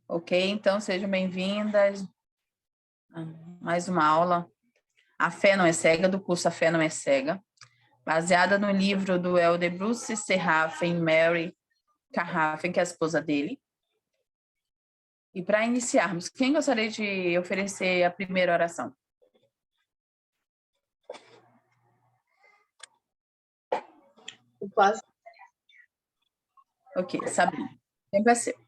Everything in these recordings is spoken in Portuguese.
Ok, então sejam bem-vindas a mais uma aula. A Fé Não é Cega, do curso A Fé Não é Cega, baseada no livro do Elder Bruce Serrafen, Mary Carrafen, que é a esposa dele. E para iniciarmos, quem gostaria de oferecer a primeira oração? Eu passo. Ok, Sabrina. Tempo é seu.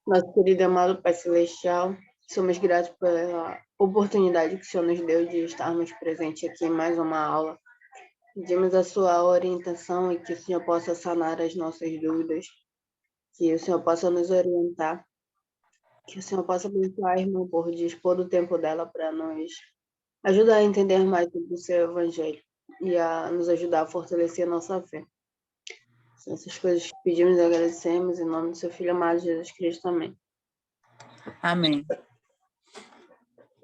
Nosso querido e amado Pai Celestial, somos gratos pela oportunidade que o Senhor nos deu de estarmos presentes aqui em mais uma aula. Pedimos a sua orientação e que o Senhor possa sanar as nossas dúvidas, que o Senhor possa nos orientar, que o Senhor possa abençoar a irmã por dispor do tempo dela para nos ajudar a entender mais sobre o seu Evangelho e a nos ajudar a fortalecer a nossa fé. São essas coisas que pedimos e agradecemos em nome do seu Filho amado Jesus Cristo. Amém. Amém.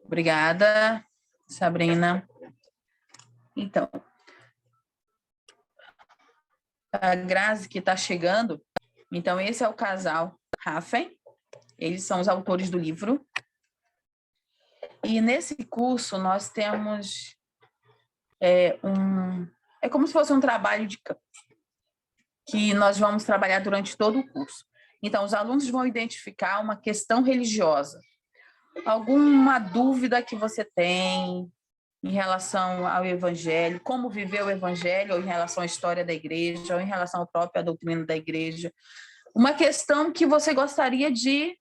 Obrigada, Sabrina. Então, a Grazi que está chegando, então esse é o casal Rafen, eles são os autores do livro. E nesse curso nós temos é como se fosse um trabalho de campo, que nós vamos trabalhar durante todo o curso. Então, os alunos vão identificar uma questão religiosa, alguma dúvida que você tem em relação ao Evangelho, como viver o Evangelho, ou em relação à história da igreja, ou em relação à própria doutrina da igreja. Uma questão que você gostaria de,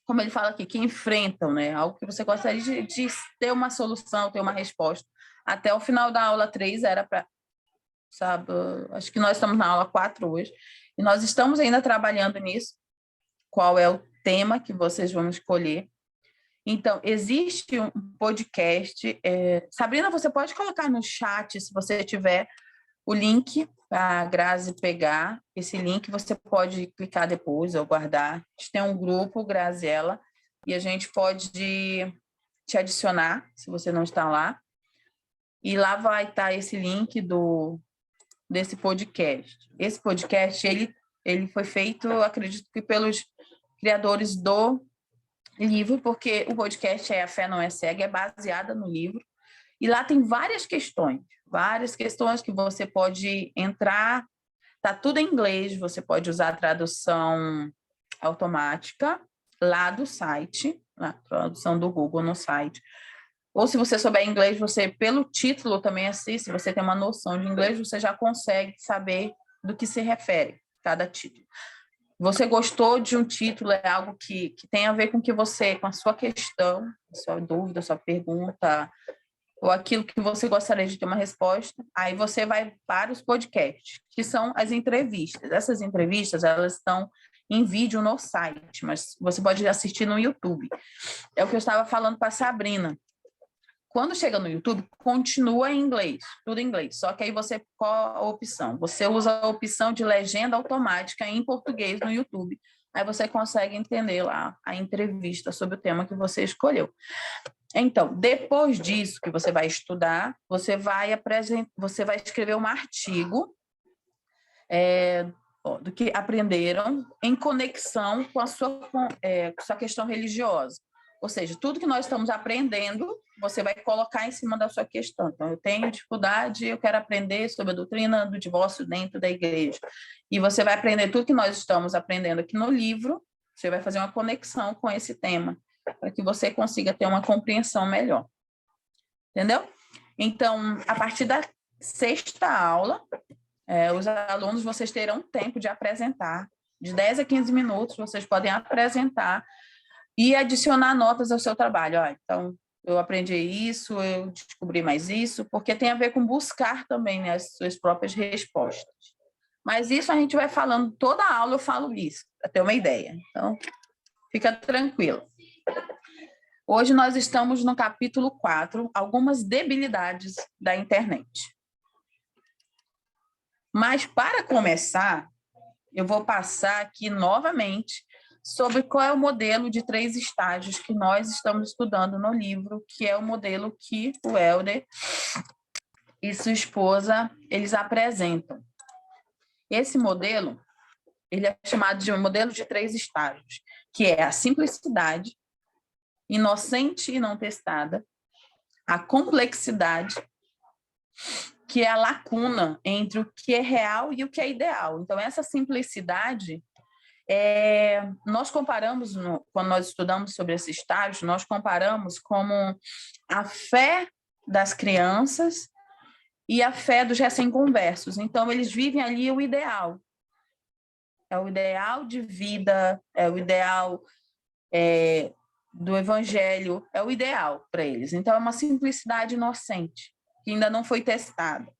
como ele fala aqui, que enfrentam, né? Algo que você gostaria de ter uma solução, ter uma resposta. Até o final da aula 3 era para, sabe, acho que nós estamos na aula 4 hoje, e nós estamos ainda trabalhando nisso, qual é o tema que vocês vão escolher. Então, existe um podcast. Sabrina, você pode colocar no chat, se você tiver o link para a Grazi pegar. Esse link você pode clicar depois ou guardar. A gente tem um grupo, Graziella, e a gente pode te adicionar, se você não está lá. E lá vai estar esse link desse podcast. Esse podcast, ele foi feito, acredito que pelos criadores do livro, porque o podcast A Fé Não é Cega, é baseada no livro, e lá tem várias questões que você pode entrar, tá tudo em inglês, você pode usar a tradução automática lá do site, a tradução do Google no site, ou se você souber inglês, você, pelo título também assiste, se você tem uma noção de inglês, você já consegue saber do que se refere cada título. Você gostou de um título, é algo que tem a ver com a sua questão, a sua dúvida, a sua pergunta, ou aquilo que você gostaria de ter uma resposta, aí você vai para os podcasts, que são as entrevistas. Essas entrevistas, elas estão em vídeo no site, mas você pode assistir no YouTube. É o que eu estava falando para a Sabrina. Quando chega no YouTube, continua em inglês, tudo em inglês. Só que aí qual a opção? Você usa a opção de legenda automática em português no YouTube. Aí você consegue entender lá a entrevista sobre o tema que você escolheu. Então, depois disso que você vai estudar, você vai escrever um artigo do que aprenderam em conexão com a sua questão religiosa. Ou seja, tudo que nós estamos aprendendo, você vai colocar em cima da sua questão. Então, eu tenho dificuldade, eu quero aprender sobre a doutrina do divórcio dentro da igreja. E você vai aprender tudo que nós estamos aprendendo aqui no livro, você vai fazer uma conexão com esse tema, para que você consiga ter uma compreensão melhor. Entendeu? Então, a partir da 6ª aula, os alunos, vocês terão tempo de apresentar, de 10 a 15 minutos, vocês podem apresentar e adicionar notas ao seu trabalho. Então, eu aprendi isso, eu descobri mais isso, porque tem a ver com buscar também, né, as suas próprias respostas. Mas isso a gente vai falando, toda aula eu falo isso, para ter uma ideia. Então, fica tranquilo. Hoje nós estamos no capítulo 4, algumas debilidades da internet. Mas, para começar, eu vou passar aqui novamente sobre qual é o modelo de 3 estágios que nós estamos estudando no livro, que é o modelo que o Elder e sua esposa, eles apresentam. Esse modelo, ele é chamado de um modelo de 3 estágios, que é a simplicidade, inocente e não testada, a complexidade, que é a lacuna entre o que é real e o que é ideal. Então, essa simplicidade, nós comparamos, quando nós estudamos sobre esse estágio, nós comparamos como a fé das crianças e a fé dos recém-conversos. Então, eles vivem ali o ideal. É o ideal de vida, é o ideal do evangelho, é o ideal para eles. Então, é uma simplicidade inocente, que ainda não foi testada.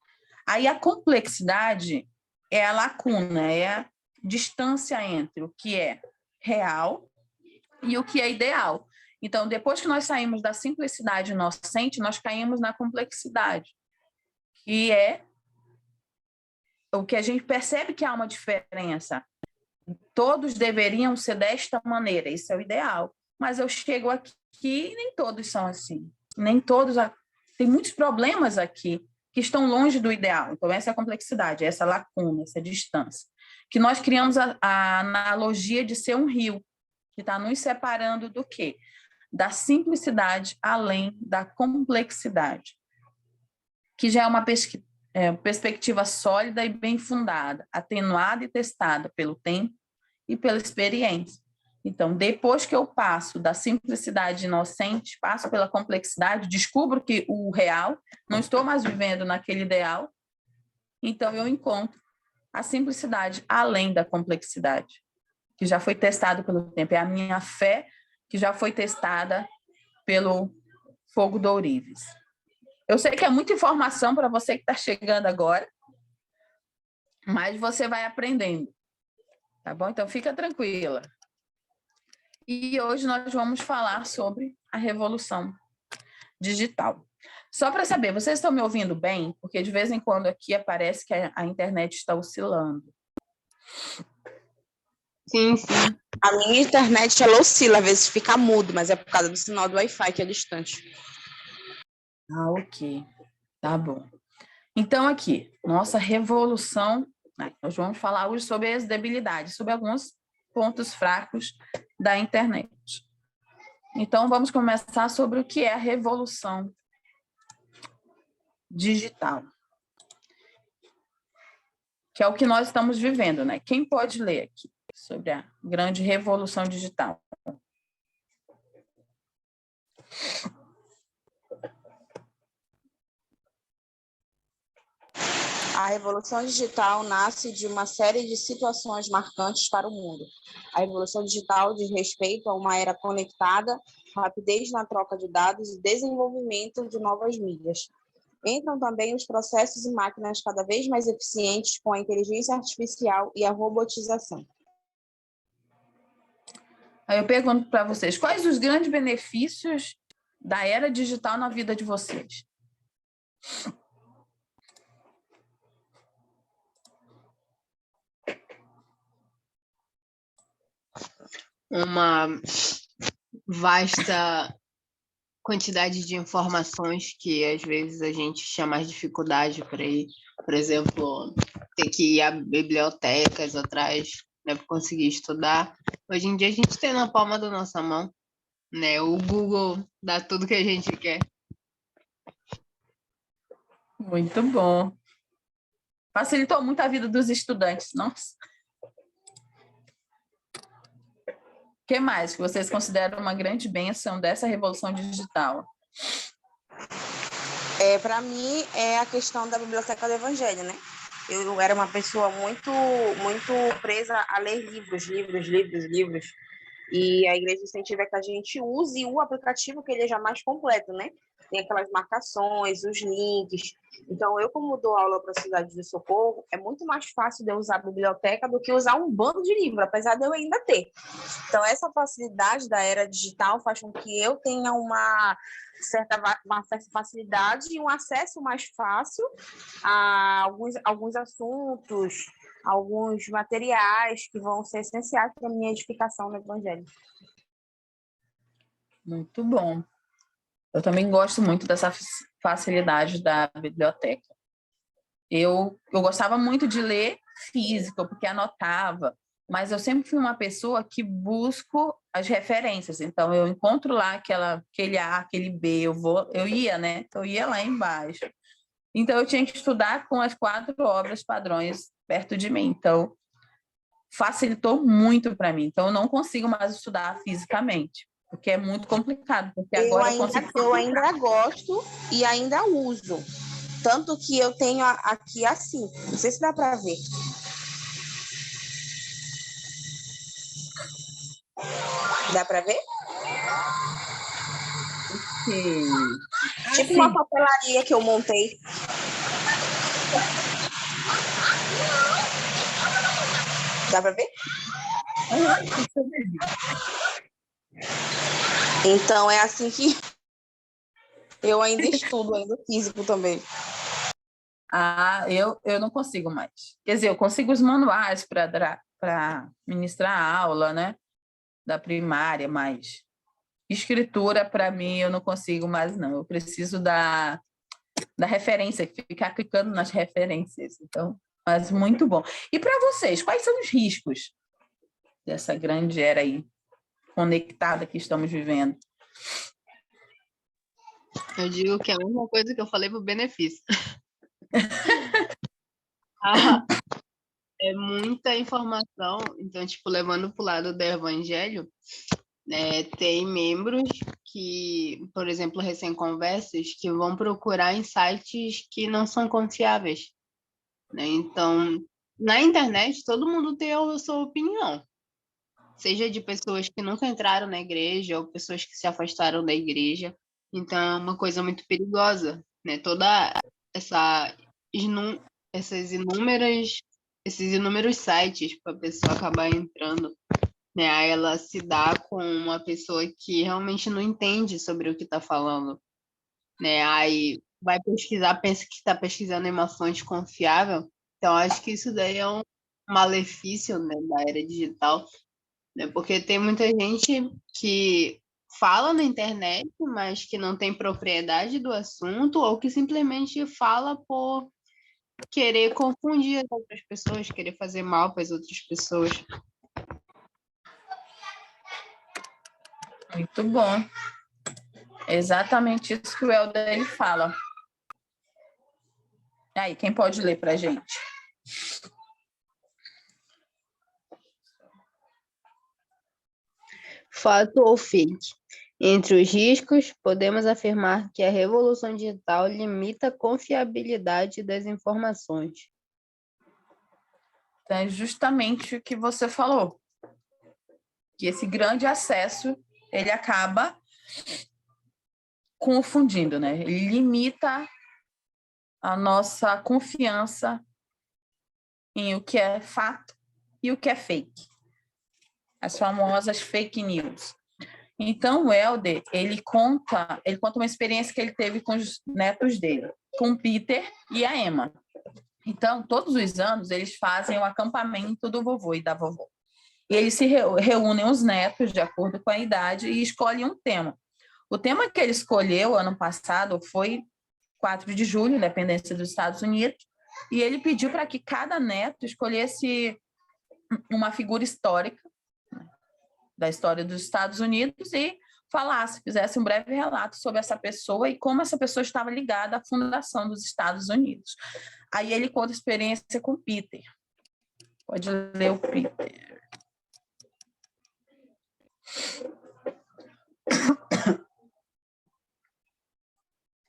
Aí, a complexidade é a lacuna, é a distância entre o que é real e o que é ideal. Então, depois que nós saímos da simplicidade inocente, nós caímos na complexidade, que é o que a gente percebe que há uma diferença. Todos deveriam ser desta maneira, isso é o ideal. Mas eu chego aqui e nem todos são assim. Nem todos. Tem muitos problemas aqui que estão longe do ideal. Então, essa é a complexidade, essa lacuna, essa distância. Que nós criamos a analogia de ser um rio, que está nos separando do quê? Da simplicidade além da complexidade. Que já é uma perspectiva sólida e bem fundada, atenuada e testada pelo tempo e pela experiência. Então, depois que eu passo da simplicidade inocente, passo pela complexidade, descubro que o real, não estou mais vivendo naquele ideal, então eu encontro a simplicidade além da complexidade, que já foi testado pelo tempo. É a minha fé que já foi testada pelo fogo do ourives. Eu sei que é muita informação para você que está chegando agora, mas você vai aprendendo, tá bom? Então, fica tranquila. E hoje nós vamos falar sobre a revolução digital. Só para saber, vocês estão me ouvindo bem? Porque de vez em quando aqui aparece que a internet está oscilando. Sim, sim. A minha internet, ela oscila, às vezes fica mudo, mas é por causa do sinal do Wi-Fi, que é distante. Ah, ok. Tá bom. Então, aqui, nossa revolução, nós vamos falar hoje sobre as debilidades, sobre alguns pontos fracos da internet. Então, vamos começar sobre o que é a revolução digital, que é o que nós estamos vivendo, né? Quem pode ler aqui sobre a grande revolução digital? A revolução digital nasce de uma série de situações marcantes para o mundo. A revolução digital diz respeito a uma era conectada, rapidez na troca de dados e desenvolvimento de novas mídias. Entram também os processos e máquinas cada vez mais eficientes com a inteligência artificial e a robotização. Aí eu pergunto para vocês, quais os grandes benefícios da era digital na vida de vocês? Uma vasta quantidade de informações que às vezes a gente tinha mais dificuldade para ir, por exemplo, ter que ir a bibliotecas atrás, né, para conseguir estudar. Hoje em dia a gente tem na palma da nossa mão, né? O Google dá tudo que a gente quer. Muito bom. Facilitou muito a vida dos estudantes, nossa. O que mais que vocês consideram uma grande bênção dessa revolução digital? Para mim, é a questão da Biblioteca do Evangelho, né? Eu era uma pessoa muito presa a ler livros. E a igreja incentiva que a gente use o aplicativo, que ele é já mais completo, né? Tem aquelas marcações, os links. Então, eu, como dou aula para a cidade de Socorro, é muito mais fácil de eu usar a biblioteca do que usar um bando de livro, apesar de eu ainda ter. Então, essa facilidade da era digital faz com que eu tenha uma certa facilidade e um acesso mais fácil a alguns assuntos, alguns materiais que vão ser essenciais para a minha edificação no Evangelho. Muito bom. Eu também gosto muito dessa facilidade da biblioteca. Eu gostava muito de ler físico, porque anotava. mas eu sempre fui uma pessoa que busco as referências. Então, eu encontro lá aquele A, aquele B, eu ia, né? Eu ia lá embaixo. Então, eu tinha que estudar com as 4 obras padrões perto de mim. Então, facilitou muito para mim. Então, eu não consigo mais estudar fisicamente, porque é muito complicado. Porque agora eu ainda gosto e ainda uso. Tanto que eu tenho aqui assim. Não sei se dá para ver. Dá para ver? Tipo uma papelaria que eu montei. Dá para ver? Então, é assim que eu ainda estudo, ainda físico também. Eu não consigo mais. Quer dizer, eu consigo os manuais para ministrar a aula, né? Da primária, mas escritura, para mim, eu não consigo mais, não. Eu preciso da referência, ficar clicando nas referências. Então, mas muito bom. E para vocês, quais são os riscos dessa grande era aí, conectada que estamos vivendo? Eu digo que é a mesma coisa que eu falei pro benefício. É muita informação, então, tipo, levando pro lado do evangelho, tem membros que, por exemplo, recém-conversos, que vão procurar em sites que não são confiáveis, né? Então, na internet, todo mundo tem a sua opinião, seja de pessoas que nunca entraram na igreja ou pessoas que se afastaram da igreja. Então, é uma coisa muito perigosa, né? Toda essas esses inúmeros sites para a pessoa acabar entrando, né? Aí ela se dá com uma pessoa que realmente não entende sobre o que está falando, né? Aí vai pesquisar, pensa que está pesquisando em uma fonte confiável. Então, acho que isso daí é um malefício, né, da era digital, né? Porque tem muita gente que fala na internet, mas que não tem propriedade do assunto, ou que simplesmente fala por querer confundir as outras pessoas, querer fazer mal para as outras pessoas. Muito bom. Exatamente isso que o Helder ele fala. Aí, quem pode ler para a gente? Fato ou fake? Entre os riscos, podemos afirmar que a revolução digital limita a confiabilidade das informações. Então, é justamente o que você falou. Que esse grande acesso, ele acaba confundindo, né? Ele limita a nossa confiança em o que é fato e o que é fake. As famosas fake news. Então, o Helder, ele conta uma experiência que ele teve com os netos dele, com o Peter e a Emma. Então, todos os anos, eles fazem o acampamento do vovô e da vovó. E eles se reúnem os netos, de acordo com a idade, e escolhem um tema. O tema que ele escolheu ano passado foi 4 de julho, independência dos Estados Unidos, e ele pediu para que cada neto escolhesse uma figura histórica, né, da história dos Estados Unidos e fizesse um breve relato sobre essa pessoa e como essa pessoa estava ligada à fundação dos Estados Unidos. Aí ele conta a experiência com o Peter. Pode ler o Peter.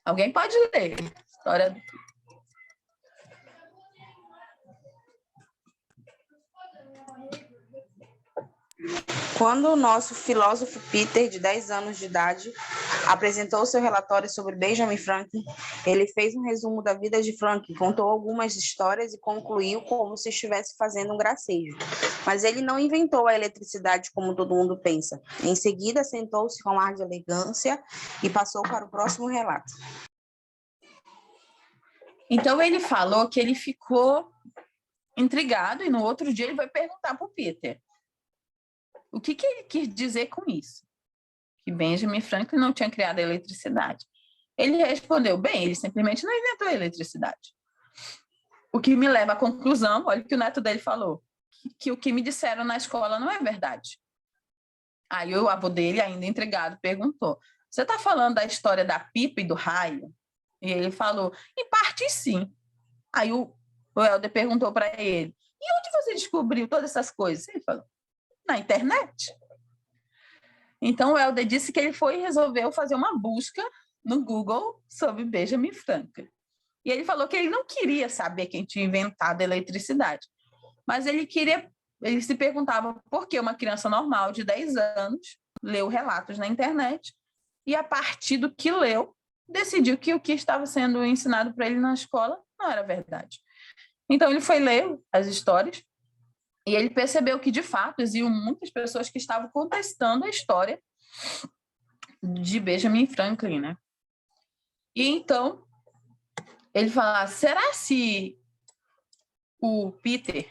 Alguém pode ler. História do... Quando o nosso filósofo Peter, de 10 anos de idade, apresentou seu relatório sobre Benjamin Franklin, ele fez um resumo da vida de Franklin, contou algumas histórias e concluiu como se estivesse fazendo um gracejo. Mas ele não inventou a eletricidade como todo mundo pensa. Em seguida, sentou-se com um ar de elegância e passou para o próximo relato. Então, ele falou que ele ficou intrigado e no outro dia ele vai perguntar para o Peter o que ele quis dizer com isso, que Benjamin Franklin não tinha criado a eletricidade. Ele respondeu, bem, ele simplesmente não inventou a eletricidade. O que me leva à conclusão, olha o que o neto dele falou, que o que me disseram na escola não é verdade. Aí o avô dele, ainda intrigado, perguntou: você está falando da história da pipa e do raio? E ele falou: em parte, sim. Aí o Helder perguntou para ele: e onde você descobriu todas essas coisas? Ele falou: na internet. Então o Helder disse que ele foi e resolveu fazer uma busca no Google sobre Benjamin Franklin. E ele falou que ele não queria saber quem tinha inventado a eletricidade, mas ele se perguntava por que uma criança normal de 10 anos leu relatos na internet e, a partir do que leu, decidiu que o que estava sendo ensinado para ele na escola não era verdade. Então, ele foi ler as histórias e ele percebeu que, de fato, existiam muitas pessoas que estavam contestando a história de Benjamin Franklin, né? E, então, ele falou: será se o Peter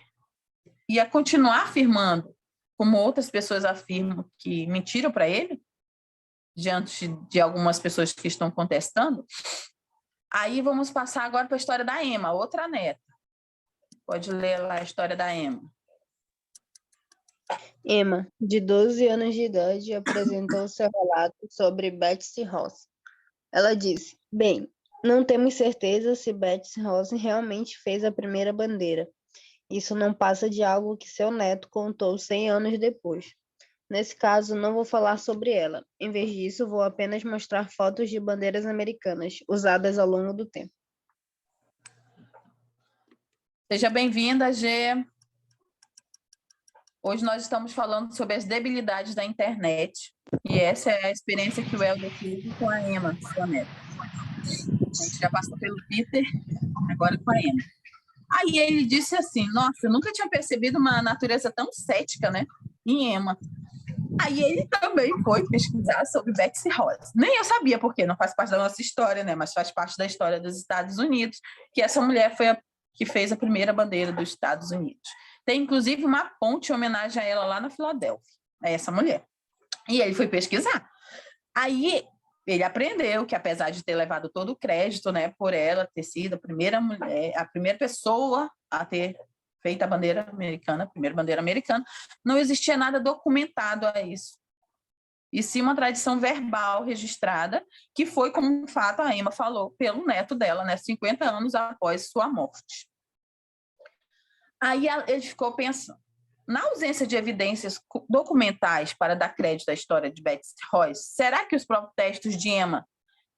ia continuar afirmando, como outras pessoas afirmam, que mentiram para ele, diante de algumas pessoas que estão contestando? Aí vamos passar agora para a história da Emma, outra neta. Pode ler lá a história da Emma. Emma, de 12 anos de idade, apresentou seu relato sobre Betsy Ross. Ela disse: bem, não temos certeza se Betsy Ross realmente fez a primeira bandeira. Isso não passa de algo que seu neto contou 100 anos depois. Nesse caso, não vou falar sobre ela. Em vez disso, vou apenas mostrar fotos de bandeiras americanas usadas ao longo do tempo. Seja bem-vinda, Gê. Hoje nós estamos falando sobre as debilidades da internet. E essa é a experiência que o Helder teve com a Emma, sua neta. A gente já passou pelo Peter, agora com a Emma. Aí ele disse assim: nossa, eu nunca tinha percebido uma natureza tão cética, né, em Emma. Aí ele também foi pesquisar sobre Betsy Ross. Nem eu sabia, porque não faz parte da nossa história, né, mas faz parte da história dos Estados Unidos, que essa mulher foi a que fez a primeira bandeira dos Estados Unidos. Tem, inclusive, uma ponte em homenagem a ela lá na Filadélfia, a essa mulher. E ele foi pesquisar. Aí ele aprendeu que, apesar de ter levado todo o crédito, né, por ela ter sido a primeira mulher, a primeira pessoa a ter feito a bandeira americana, a primeira bandeira americana, não existia nada documentado a isso. E sim uma tradição verbal registrada, que foi, como um fato, a Emma falou, pelo neto dela, né, 50 anos após sua morte. Aí ele ficou pensando: na ausência de evidências documentais para dar crédito à história de Betsy Ross, será que os protestos de Emma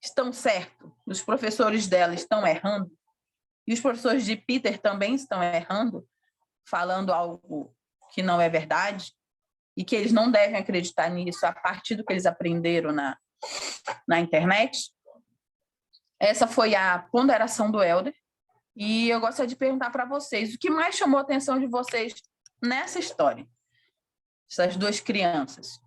estão certos? Os professores dela estão errando? E os professores de Peter também estão errando, falando algo que não é verdade? E que eles não devem acreditar nisso a partir do que eles aprenderam na internet? Essa foi a ponderação do Helder. E eu gostaria de perguntar para vocês: o que mais chamou a atenção de vocês nessa história? Essas duas crianças.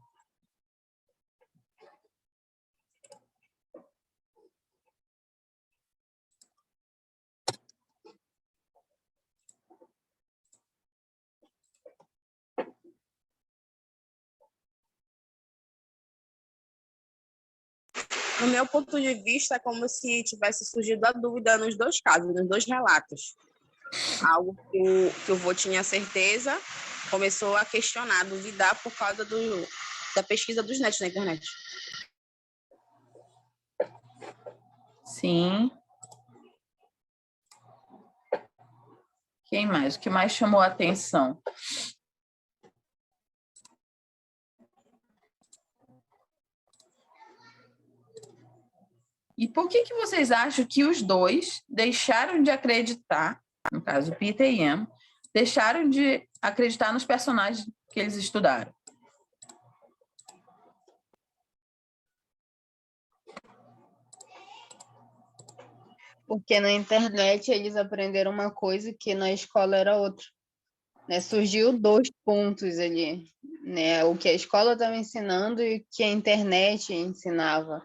No meu ponto de vista, é como se tivesse surgido a dúvida nos dois casos, nos dois relatos. Algo que o vô tinha certeza, começou a questionar, a duvidar por causa da pesquisa dos netos na internet. Sim. Quem mais? O que mais chamou a atenção? E por que vocês acham que os dois deixaram de acreditar, no caso Peter e Emma, deixaram de acreditar nos personagens que eles estudaram? Porque na internet eles aprenderam uma coisa que na escola era outra. Né? Surgiu 2 pontos ali, né? O que a escola estava ensinando e o que a internet ensinava.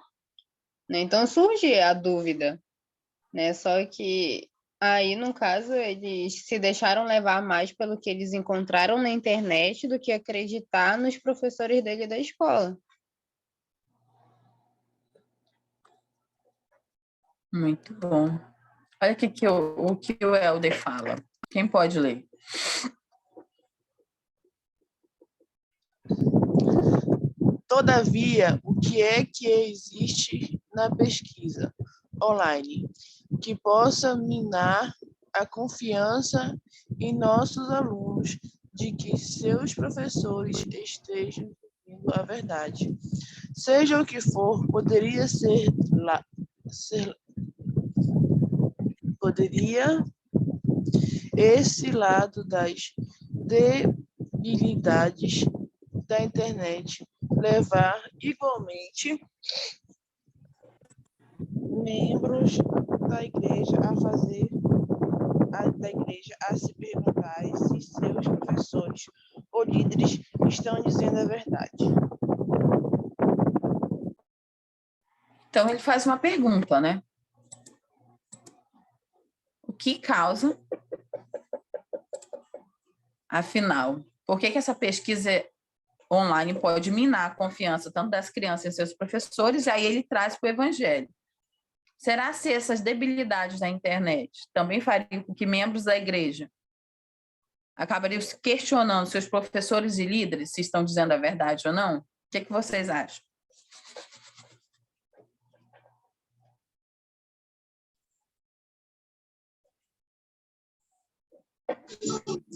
Né? Então surge a dúvida, né? Só que aí, no caso, eles se deixaram levar mais pelo que eles encontraram na internet do que acreditar nos professores dele da escola. Muito bom. Olha o que o Helder fala. Quem pode ler? Todavia, o que é que existe na pesquisa online que possa minar a confiança em nossos alunos de que seus professores estejam dizendo a verdade? Seja o que for, poderia esse lado das debilidades da internet levar igualmente membros da igreja a se perguntar se seus professores ou líderes estão dizendo a verdade. Então, ele faz uma pergunta, né? O que causa, afinal, por que essa pesquisa online pode minar a confiança tanto das crianças em seus professores, e aí ele traz para o evangelho. Será se essas debilidades da internet também fariam com que membros da igreja acabariam se questionando seus professores e líderes se estão dizendo a verdade ou não? O que vocês acham?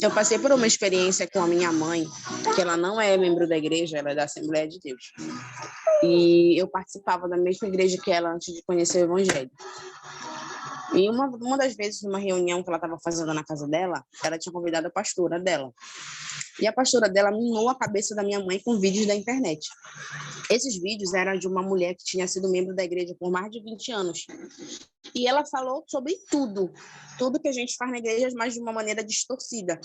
Eu passei por uma experiência com a minha mãe, que ela não é membro da igreja, ela é da Assembleia de Deus. E eu participava da mesma igreja que ela antes de conhecer o Evangelho. E uma das vezes, numa reunião que ela estava fazendo na casa dela, ela tinha convidado a pastora dela. E a pastora dela minou a cabeça da minha mãe com vídeos da internet. Esses vídeos eram de uma mulher que tinha sido membro da igreja por mais de 20 anos. E ela falou sobre tudo que a gente faz na igreja, mas de uma maneira distorcida.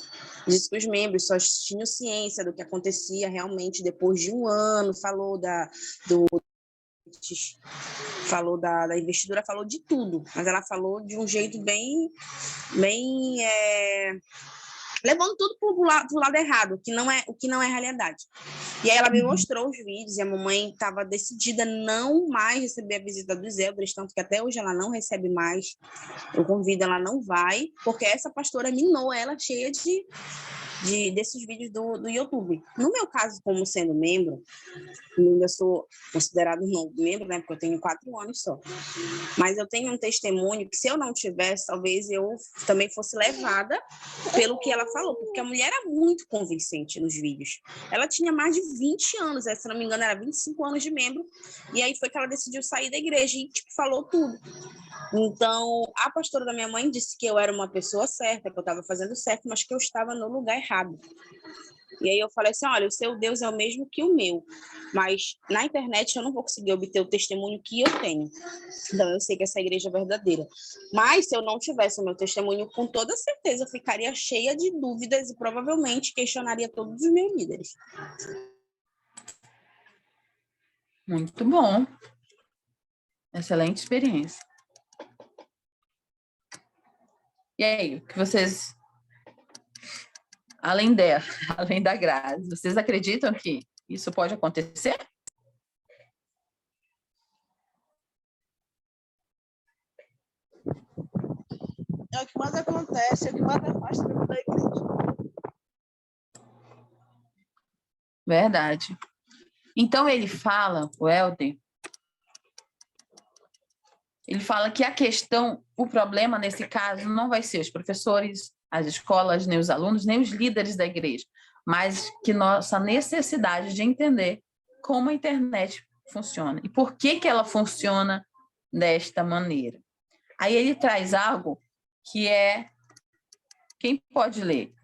Disse que os membros só tinham ciência do que acontecia realmente depois de um ano, falou da investidura, falou de tudo, mas ela falou de um jeito bem levando tudo pro lado errado, o que não é realidade. E aí ela me mostrou os vídeos e a mamãe estava decidida a não mais receber a visita dos elders, tanto que até hoje ela não recebe mais. Eu convido, ela não vai, porque essa pastora minou ela cheia desses vídeos do YouTube. No meu caso, como sendo membro, eu ainda sou considerado um novo membro, né, porque eu tenho 4 anos só. Mas eu tenho um testemunho que, se eu não tivesse, talvez eu também fosse levada pelo que ela falou, porque a mulher era muito convincente nos vídeos. Ela tinha mais de 20 anos, se não me engano, era 25 anos de membro, e aí foi que ela decidiu sair da igreja e, falou tudo. Então, a pastora da minha mãe disse que eu era uma pessoa certa, que eu estava fazendo certo, mas que eu estava no lugar errado. E aí eu falei assim, olha, o seu Deus é o mesmo que o meu, mas na internet eu não vou conseguir obter o testemunho que eu tenho. Então, eu sei que essa igreja é verdadeira. Mas, se eu não tivesse o meu testemunho, com toda certeza, eu ficaria cheia de dúvidas e provavelmente questionaria todos os meus líderes. Muito bom. Excelente experiência. E aí, o que vocês, além da Grazi, vocês acreditam que isso pode acontecer? É o que mais acontece, é o que mais afasta da igreja. Verdade. Então, ele fala, o Helder, ele fala que o problema nesse caso não vai ser os professores, as escolas, nem os alunos, nem os líderes da igreja, mas que nossa necessidade de entender como a internet funciona e por que ela funciona desta maneira. Aí ele traz algo que é... Quem pode ler?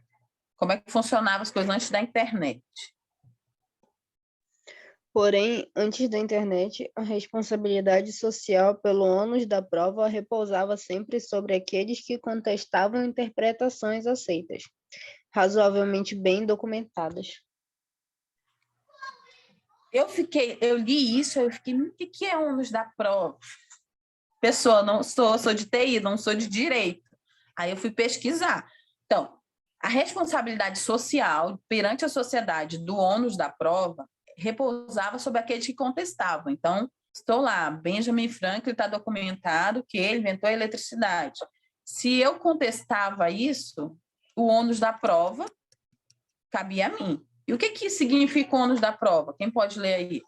Como é que funcionavam as coisas antes da internet? Porém, antes da internet, a responsabilidade social pelo ônus da prova repousava sempre sobre aqueles que contestavam interpretações aceitas, razoavelmente bem documentadas. Eu li isso, eu fiquei, o que é ônus da prova? Pessoa, não sou de TI, não sou de direito. Aí eu fui pesquisar. Então, a responsabilidade social perante a sociedade do ônus da prova repousava sobre aqueles que contestavam. Então, estou lá, Benjamin Franklin está documentado que ele inventou a eletricidade. Se eu contestava isso, o ônus da prova cabia a mim. E o que significa o ônus da prova? Quem pode ler aí?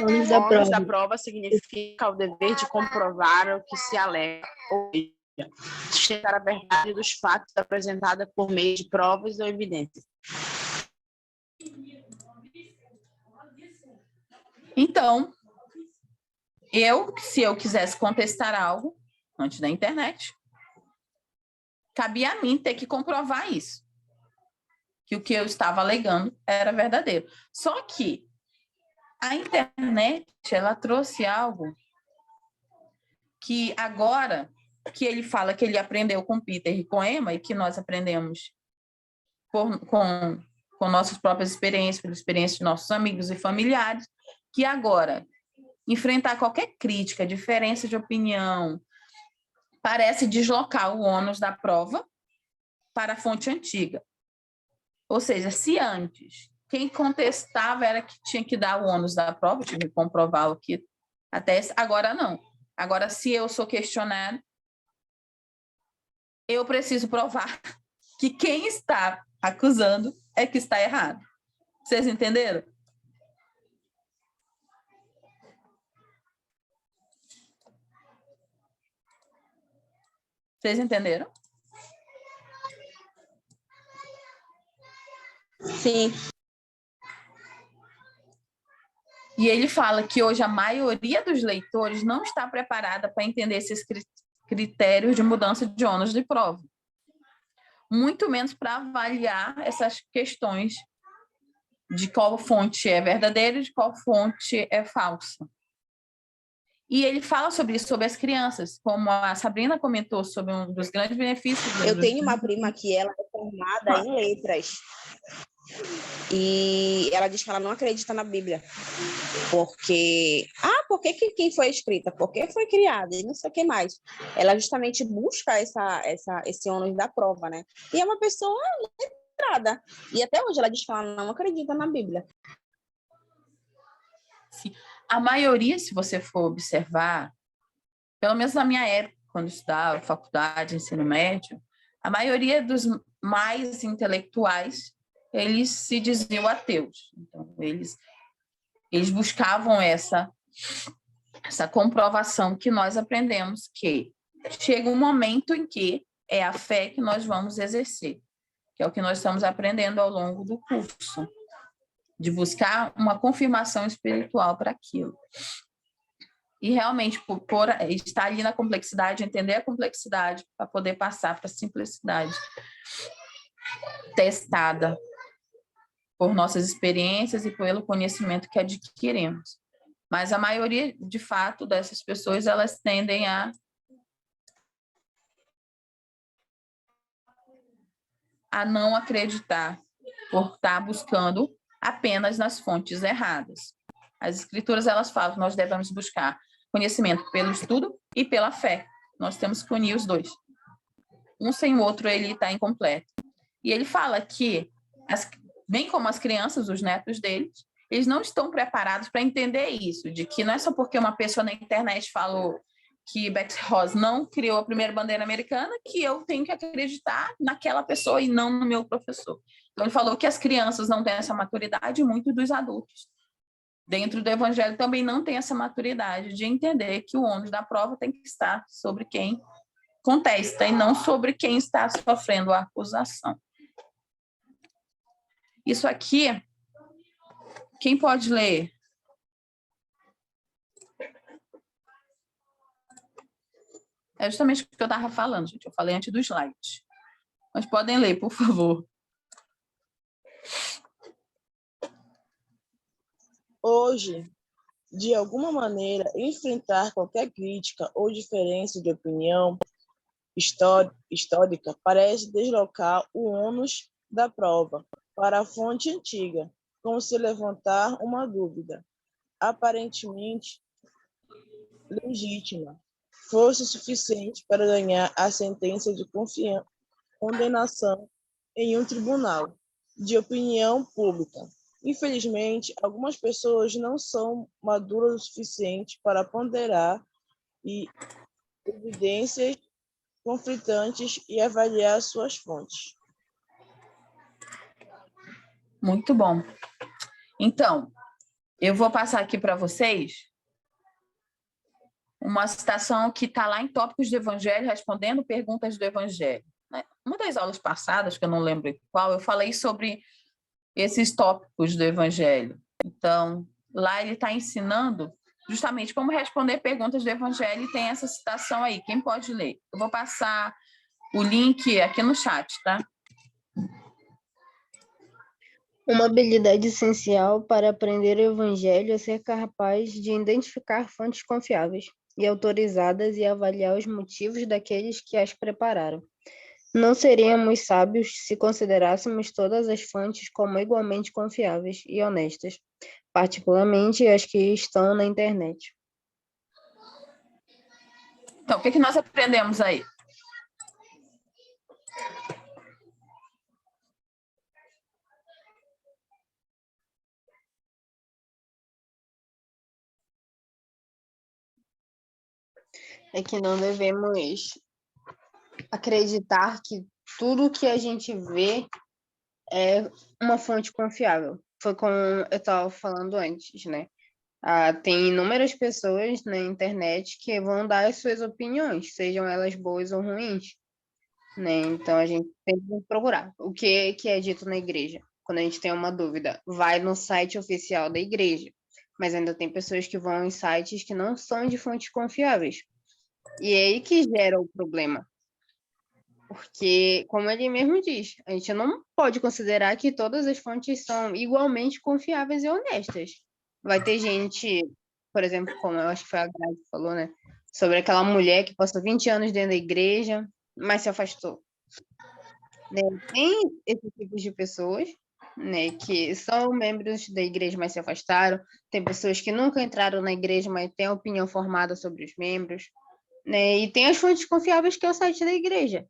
Ônus O da ônus da prova. prova significa o dever de comprovar o que se alega, ou seja, sustentar a verdade dos fatos apresentada por meio de provas ou evidências. Então, se eu quisesse contestar algo antes da internet, cabia a mim ter que comprovar isso, que o que eu estava alegando era verdadeiro. Só que a internet, ela trouxe algo que agora que ele fala que ele aprendeu com Peter e com Emma, e que nós aprendemos com nossas próprias experiências, pela experiência de nossos amigos e familiares, que agora enfrentar qualquer crítica, diferença de opinião, parece deslocar o ônus da prova para a fonte antiga. Ou seja, se antes quem contestava era que tinha que dar o ônus da prova, tinha que comprovar o que até agora não. Agora, se eu sou questionado, eu preciso provar que quem está acusando é que está errado. Vocês entenderam? Vocês entenderam? Sim. E ele fala que hoje a maioria dos leitores não está preparada para entender esses critérios de mudança de ônus de prova. Muito menos para avaliar essas questões de qual fonte é verdadeira e de qual fonte é falsa. E ele fala sobre isso, sobre as crianças, como a Sabrina comentou sobre um dos grandes benefícios. Eu tenho uma prima que ela é formada em letras. E ela diz que ela não acredita na Bíblia. Porque quem foi escrita? Porque foi criada e não sei o que mais. Ela justamente busca esse ônus da prova, né? E é uma pessoa letrada. E até hoje ela diz que ela não acredita na Bíblia. Sim. A maioria, se você for observar, pelo menos na minha época, quando eu estudava faculdade, ensino médio, a maioria dos mais intelectuais, eles se diziam ateus. Então, eles buscavam essa comprovação que nós aprendemos que chega um momento em que é a fé que nós vamos exercer, que é o que nós estamos aprendendo ao longo do curso, de buscar uma confirmação espiritual para aquilo. E realmente, por estar ali na complexidade, entender a complexidade para poder passar para a simplicidade testada por nossas experiências e pelo conhecimento que adquirimos. Mas a maioria, de fato, dessas pessoas, elas tendem a não acreditar por estar buscando apenas nas fontes erradas. As escrituras, elas falam que nós devemos buscar conhecimento pelo estudo e pela fé. Nós temos que unir os dois. Um sem o outro, ele está incompleto. E ele fala que, bem como as crianças, os netos deles, eles não estão preparados para entender isso, de que não é só porque uma pessoa na internet falou que Betsy Ross não criou a primeira bandeira americana que eu tenho que acreditar naquela pessoa e não no meu professor. Então, ele falou que as crianças não têm essa maturidade e muitos dos adultos dentro do evangelho também não têm essa maturidade de entender que o ônus da prova tem que estar sobre quem contesta e não sobre quem está sofrendo a acusação. Isso aqui, quem pode ler? É justamente o que eu estava falando, gente. Eu falei antes do slide. Mas podem ler, por favor. Hoje, de alguma maneira, enfrentar qualquer crítica ou diferença de opinião histórica parece deslocar o ônus da prova para a fonte antiga, como se levantar uma dúvida, aparentemente legítima, fosse suficiente para ganhar a sentença de condenação em um tribunal. de opinião pública. Infelizmente, algumas pessoas não são maduras o suficiente para ponderar evidências conflitantes e avaliar suas fontes. Muito bom. Então, eu vou passar aqui para vocês uma citação que está lá em Tópicos do Evangelho, respondendo perguntas do Evangelho, né? Uma das aulas passadas, que eu não lembro qual, eu falei sobre esses tópicos do Evangelho. Então, lá ele está ensinando justamente como responder perguntas do Evangelho e tem essa citação aí. Quem pode ler? Eu vou passar o link aqui no chat, tá? Uma habilidade essencial para aprender o Evangelho é ser capaz de identificar fontes confiáveis e autorizadas e avaliar os motivos daqueles que as prepararam. Não seríamos sábios se considerássemos todas as fontes como igualmente confiáveis e honestas, particularmente as que estão na internet. Então, o que nós aprendemos aí? É que não devemos acreditar que tudo que a gente vê é uma fonte confiável. Foi como eu estava falando antes, né? Tem inúmeras pessoas na internet que vão dar as suas opiniões, sejam elas boas ou ruins, né? Então a gente tem que procurar o que é dito na igreja. Quando a gente tem uma dúvida, vai no site oficial da igreja, mas ainda tem pessoas que vão em sites que não são de fontes confiáveis. E é aí que gera o problema. Porque, como ele mesmo diz, a gente não pode considerar que todas as fontes são igualmente confiáveis e honestas. Vai ter gente, por exemplo, como eu acho que foi a Grazi que falou, né? Sobre aquela mulher que passou 20 anos dentro da igreja, mas se afastou. Né? Tem esse tipo de pessoas, né, que são membros da igreja, mas se afastaram. Tem pessoas que nunca entraram na igreja, mas têm opinião formada sobre os membros. Né? E tem as fontes confiáveis, que é o site da igreja.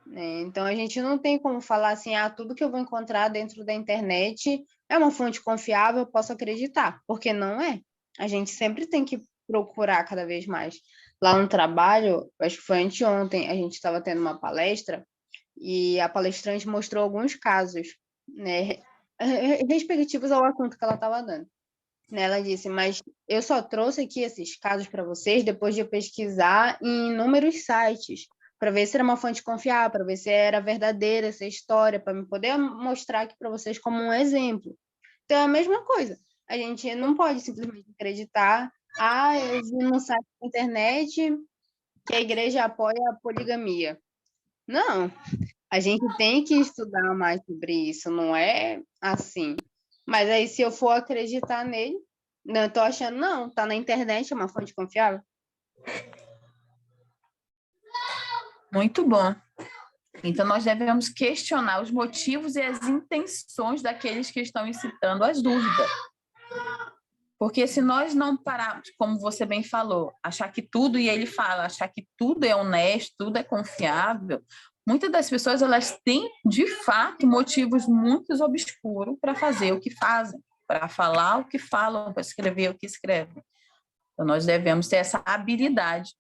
Né? Então, a gente não tem como falar assim, tudo que eu vou encontrar dentro da internet é uma fonte confiável, eu posso acreditar, porque não é. A gente sempre tem que procurar cada vez mais. Lá no trabalho, acho que foi anteontem, a gente estava tendo uma palestra e a palestrante mostrou alguns casos, né, respectivos ao assunto que ela estava dando. Ela disse, mas eu só trouxe aqui esses casos para vocês depois de pesquisar em inúmeros sites, para ver se era uma fonte confiável, para ver se era verdadeira essa história, para me poder mostrar aqui para vocês como um exemplo. Então, é a mesma coisa. A gente não pode simplesmente acreditar, eu vi no site da internet que a igreja apoia a poligamia. Não, a gente tem que estudar mais sobre isso, não é assim. Mas aí, se eu for acreditar nele, não estou achando, não, tá na internet, é uma fonte confiável. Muito bom. Então, nós devemos questionar os motivos e as intenções daqueles que estão incitando as dúvidas. Porque se nós não pararmos, como você bem falou, achar que tudo, e ele fala, achar que tudo é honesto, tudo é confiável, muitas das pessoas, elas têm, de fato, motivos muito obscuros para fazer o que fazem, para falar o que falam, para escrever o que escrevem. Então, nós devemos ter essa habilidade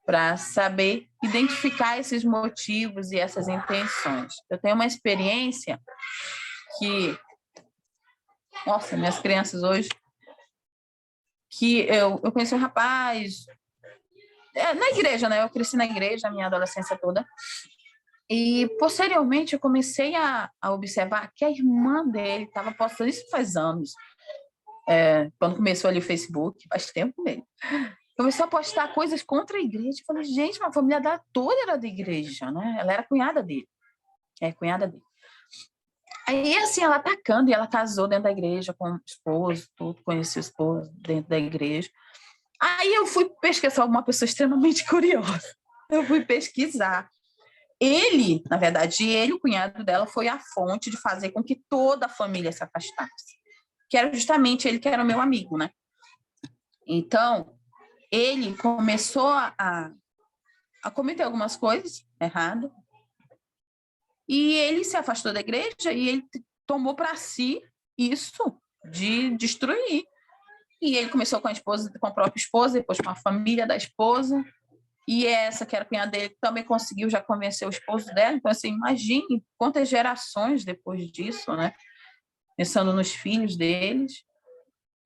para saber identificar esses motivos e essas intenções. Eu tenho uma experiência que... Nossa, minhas crianças hoje... que eu conheci um rapaz... na igreja, né? Eu cresci na igreja a minha adolescência toda. E, posteriormente, eu comecei a observar que a irmã dele estava postando, isso faz anos, quando começou ali o Facebook, faz tempo mesmo, começou a postar coisas contra a igreja. Eu falei, gente, a família dela toda era da igreja, né? Ela era cunhada dele. Cunhada dele. Aí, assim, ela atacando, e ela casou dentro da igreja com o esposo, tudo, conheceu o esposo dentro da igreja. Aí eu fui pesquisar, uma pessoa extremamente curiosa. Eu fui pesquisar. Ele, na verdade, o cunhado dela, foi a fonte de fazer com que toda a família se afastasse. Que era justamente ele que era o meu amigo, né? Então, ele começou a cometer algumas coisas erradas. E ele se afastou da igreja e ele tomou para si isso de destruir. E ele começou com a esposa, com a própria esposa, depois com a família da esposa. E essa, que era a cunhada dele, também conseguiu já convencer o esposo dela. Então, assim, imagine quantas gerações depois disso, né? Pensando nos filhos deles.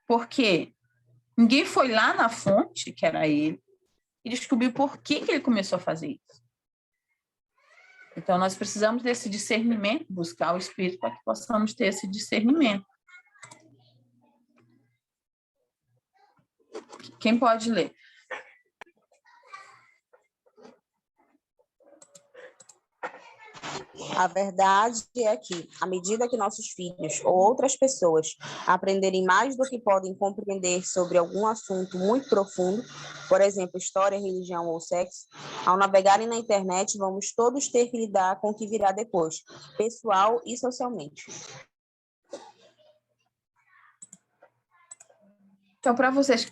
Porque ninguém foi lá na fonte, que era ele, e descobriu por que ele começou a fazer isso. Então, nós precisamos desse discernimento, buscar o Espírito para que possamos ter esse discernimento. Quem pode ler? A verdade é que, à medida que nossos filhos ou outras pessoas aprenderem mais do que podem compreender sobre algum assunto muito profundo, por exemplo, história, religião ou sexo, ao navegarem na internet, vamos todos ter que lidar com o que virá depois, pessoal e socialmente. Então, para vocês,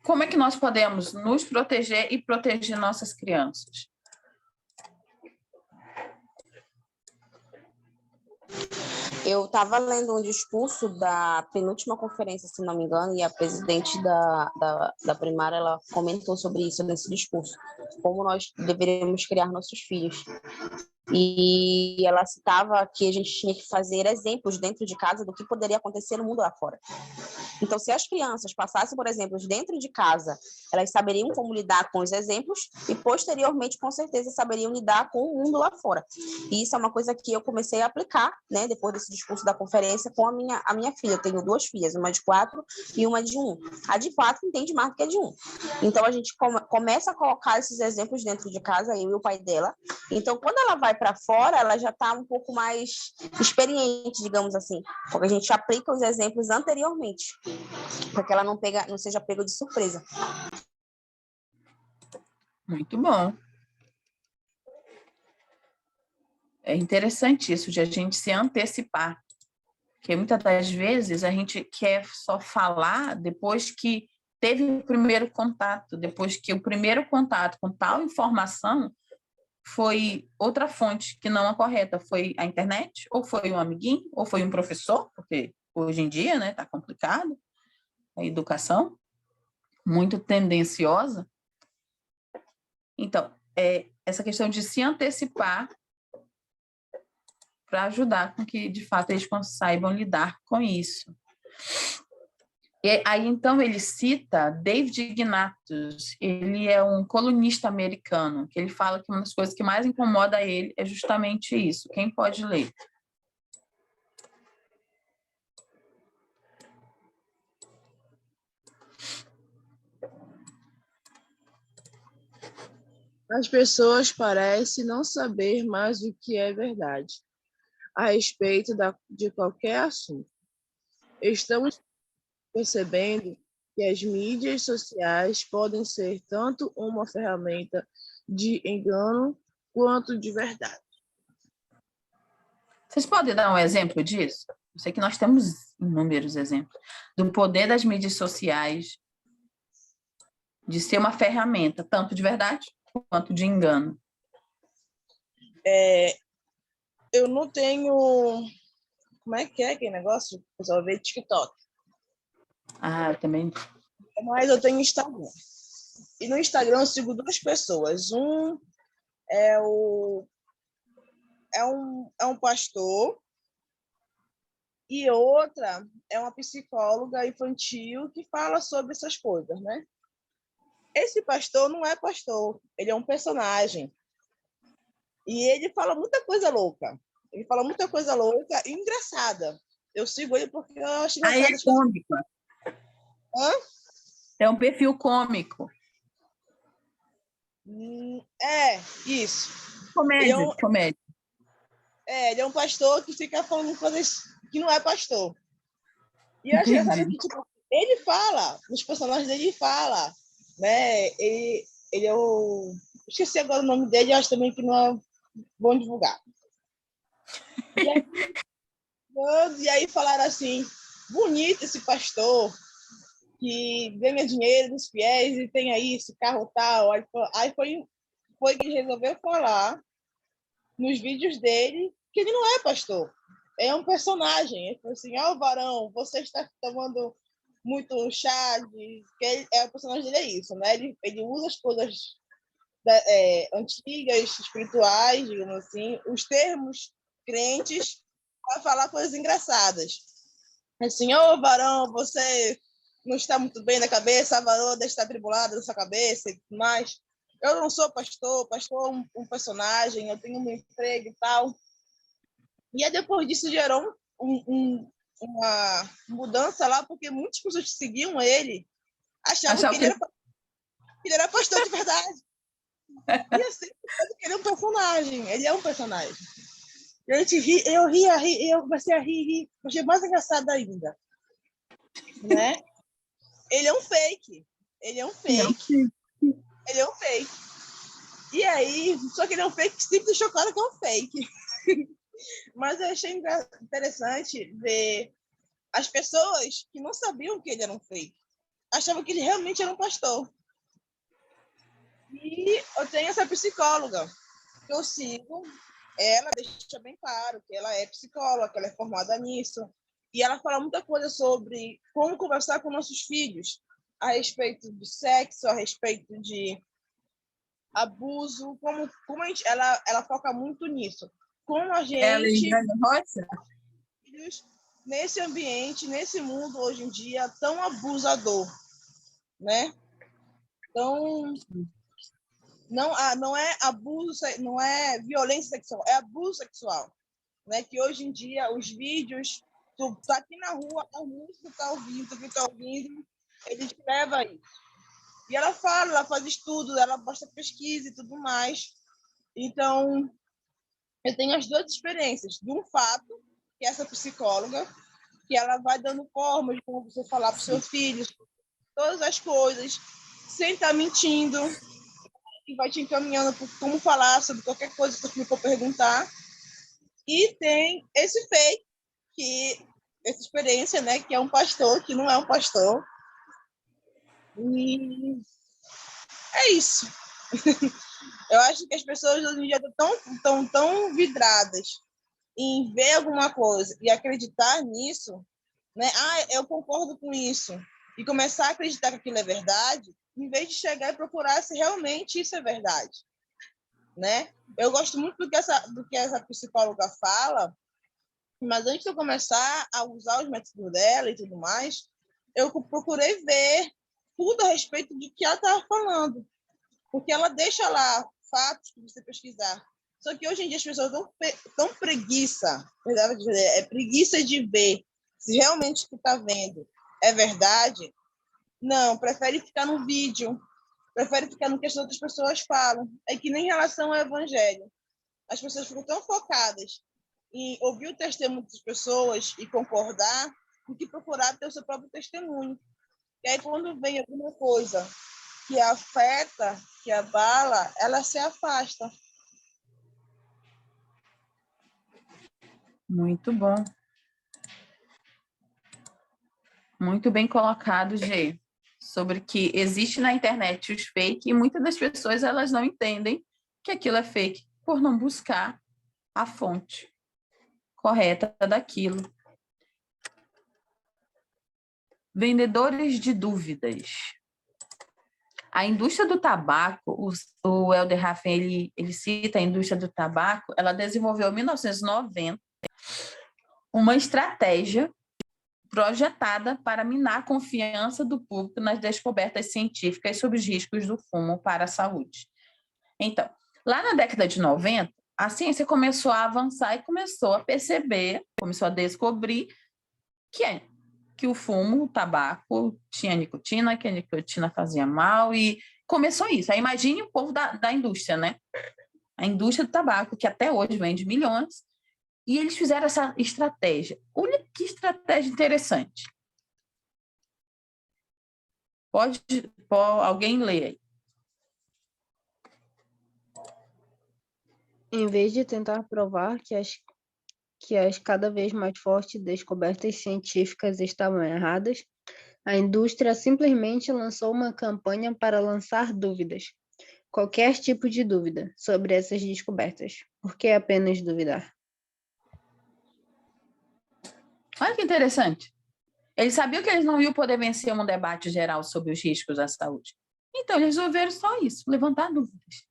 como é que nós podemos nos proteger e proteger nossas crianças? Eu estava lendo um discurso da penúltima conferência, se não me engano, e a presidente da primária, ela comentou sobre isso nesse discurso, como nós deveríamos criar nossos filhos. E ela citava que a gente tinha que fazer exemplos dentro de casa do que poderia acontecer no mundo lá fora. Então, se as crianças passassem por exemplos dentro de casa, elas saberiam como lidar com os exemplos e, posteriormente, com certeza, saberiam lidar com o mundo lá fora. E isso é uma coisa que eu comecei a aplicar, né, depois desse discurso da conferência, com a minha filha. Eu tenho 2 filhas, uma de 4 e uma de 1. A de 4 entende mais do que a de 1. Então, a gente começa a colocar esses exemplos dentro de casa, eu e o pai dela. Então, quando ela vai para fora, ela já está um pouco mais experiente, digamos assim, porque a gente aplica os exemplos anteriormente, para que ela não seja pega de surpresa. Muito bom. É interessante isso de a gente se antecipar, porque muitas das vezes a gente quer só falar depois que teve o primeiro contato, depois que o primeiro contato com tal informação foi outra fonte que não a correta, foi a internet, ou foi um amiguinho, ou foi um professor, porque hoje em dia, né, tá complicado, a educação, muito tendenciosa. Então, essa questão de se antecipar para ajudar com que, de fato, eles saibam lidar com isso. E aí, então, ele cita David Ignatius, ele é um colunista americano, que ele fala que uma das coisas que mais incomoda ele é justamente isso. Quem pode ler? As pessoas parecem não saber mais o que é verdade a respeito de qualquer assunto. Estamos percebendo que as mídias sociais podem ser tanto uma ferramenta de engano quanto de verdade. Vocês podem dar um exemplo disso? Eu sei que nós temos inúmeros exemplos do poder das mídias sociais de ser uma ferramenta, tanto de verdade quanto de engano. Eu não tenho... Como é que é aquele negócio? O pessoal vê TikTok. Ah, também. Mas eu tenho Instagram. E no Instagram eu sigo 2 pessoas. Um é um pastor e outra é uma psicóloga infantil que fala sobre essas coisas, né? Esse pastor não é pastor, ele é um personagem. E ele fala muita coisa louca. Ele fala muita coisa louca e engraçada. Eu sigo ele porque eu acho engraçado. Aí é cômico. Hã? É um perfil cômico. Isso. Comédia, comédia. Ele é um pastor que fica falando coisas que não é pastor. E eu acho engraçado que, tipo, ele fala, os personagens dele fala, né? Ele é o... Esqueci agora o nome dele, acho também que não é bom divulgar. E aí falaram assim, bonito esse pastor que ganha dinheiro dos fiéis e tem aí esse carro tal. Aí foi que ele resolveu falar nos vídeos dele que ele não é pastor. É um personagem. Ele falou assim, varão, você está tomando muito chá. O personagem dele é isso, né? Ele usa as coisas antigas, espirituais, digamos assim, os termos crentes para falar coisas engraçadas. Assim, varão, você não está muito bem na cabeça, a varoa está atribulada na sua cabeça e tudo mais. Eu não sou pastor é um personagem, eu tenho um emprego e tal. E aí, depois disso, gerou uma mudança lá, porque muitas pessoas que seguiam ele achavam que ele era pastor de verdade. E assim, ele é um personagem, ele é um personagem. Eu comecei a rir, achei mais engraçado ainda. Né? Ele é um fake. E aí, só que ele é um fake simples, chocado que é um fake. Mas eu achei interessante ver as pessoas que não sabiam que ele era um fake. Achavam que ele realmente era um pastor. E eu tenho essa psicóloga que eu sigo. Ela deixa bem claro que ela é psicóloga, que ela é formada nisso. E ela fala muita coisa sobre como conversar com nossos filhos a respeito do sexo, a respeito de abuso, como ela foca muito nisso. Como a gente, nesse ambiente, nesse mundo hoje em dia tão abusador, né? Então, não é abuso, não é violência sexual, é abuso sexual, né? Que hoje em dia os vídeos, tu tá aqui na rua, a música tá ouvindo, ele te leva a isso. E ela faz estudos, ela mostra pesquisa e tudo mais. Então, eu tenho as duas experiências. De um fato, que é essa psicóloga, que ela vai dando formas de como você falar para os seus filhos, todas as coisas, sem estar mentindo, e vai te encaminhando por como falar sobre qualquer coisa que você for perguntar. E tem esse fake, essa experiência, né, que é um pastor, que não é um pastor. E é isso. Eu acho que as pessoas hoje em dia estão tão vidradas em ver alguma coisa e acreditar nisso, né? Eu concordo com isso. E começar a acreditar que aquilo é verdade, em vez de chegar e procurar se realmente isso é verdade, né? Eu gosto muito do que essa psicóloga fala, mas antes de eu começar a usar os métodos dela e tudo mais, eu procurei ver tudo a respeito de que ela estava falando. Porque ela deixa lá fatos para você pesquisar. Só que hoje em dia as pessoas tão preguiça, preguiça de ver se realmente o que está vendo é verdade. Não, prefere ficar no vídeo, prefere ficar no que as outras pessoas falam. É que nem em relação ao evangelho. As pessoas ficam tão focadas em ouvir o testemunho das pessoas e concordar, do que procurar ter o seu próprio testemunho. E aí, quando vem alguma coisa que afeta, que abala, ela se afasta. Muito bom. Muito bem colocado, Gê, sobre que existe na internet os fake e muitas das pessoas elas não entendem que aquilo é fake por não buscar a fonte correta daquilo. Vendedores de dúvidas. A indústria do tabaco, o Helder Raffen, ele cita a indústria do tabaco, ela desenvolveu em 1990 uma estratégia projetada para minar a confiança do público nas descobertas científicas sobre os riscos do fumo para a saúde. Então, lá na década de 90, a ciência começou a avançar e começou a perceber, começou a descobrir que o fumo, o tabaco, tinha nicotina, que a nicotina fazia mal, e começou isso. Aí imagine o povo da indústria, né? A indústria do tabaco, que até hoje vende milhões, e eles fizeram essa estratégia. Olha que estratégia interessante. Pode alguém ler aí. Em vez de tentar provar que as cada vez mais fortes descobertas científicas estavam erradas, a indústria simplesmente lançou uma campanha para lançar dúvidas. qualquer tipo de dúvida sobre essas descobertas. Por que apenas duvidar? Olha que interessante. Eles sabiam que eles não iam poder vencer um debate geral sobre os riscos à saúde. Então, eles resolveram só isso, levantar dúvidas,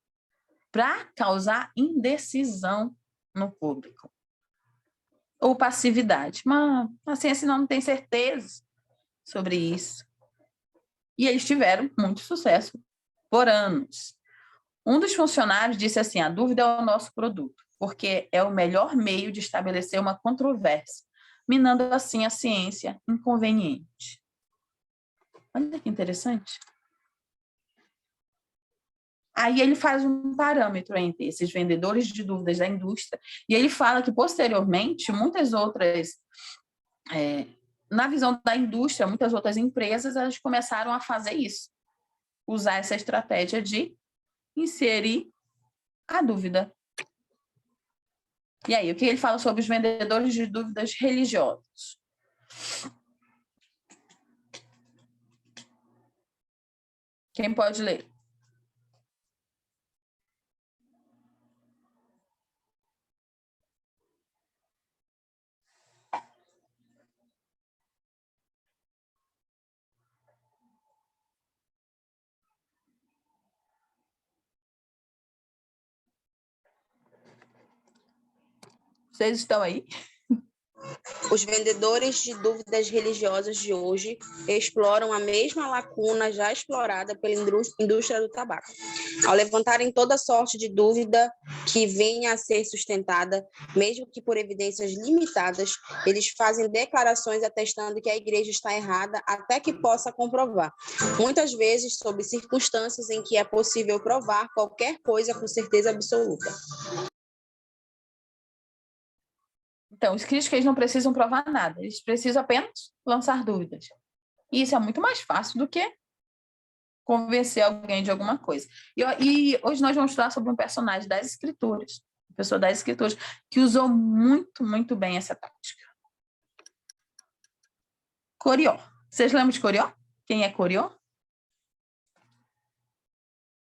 para causar indecisão no público. Ou passividade. Mas a ciência não tem certeza sobre isso. E eles tiveram muito sucesso por anos. Um dos funcionários disse assim: a dúvida é o nosso produto, porque é o melhor meio de estabelecer uma controvérsia, minando assim a ciência inconveniente. Olha que interessante. Aí ele faz um parâmetro entre esses vendedores de dúvidas da indústria e ele fala que, posteriormente, muitas outras, na visão da indústria, muitas outras empresas, elas começaram a fazer isso, usar essa estratégia de inserir a dúvida. E aí, o que ele fala sobre os vendedores de dúvidas religiosos? Quem pode ler? Vocês estão aí? Os vendedores de dúvidas religiosas de hoje exploram a mesma lacuna já explorada pela indústria do tabaco. Ao levantarem toda sorte de dúvida que venha a ser sustentada, mesmo que por evidências limitadas, eles fazem declarações atestando que a igreja está errada até que possa comprovar. Muitas vezes, sob circunstâncias em que é possível provar qualquer coisa com certeza absoluta. Então, os críticos eles não precisam provar nada, eles precisam apenas lançar dúvidas. E isso é muito mais fácil do que convencer alguém de alguma coisa. E hoje nós vamos falar sobre um personagem das Escrituras, uma pessoa das Escrituras, que usou muito, muito bem essa tática. Corió. Vocês lembram de Corió? Quem é Corió?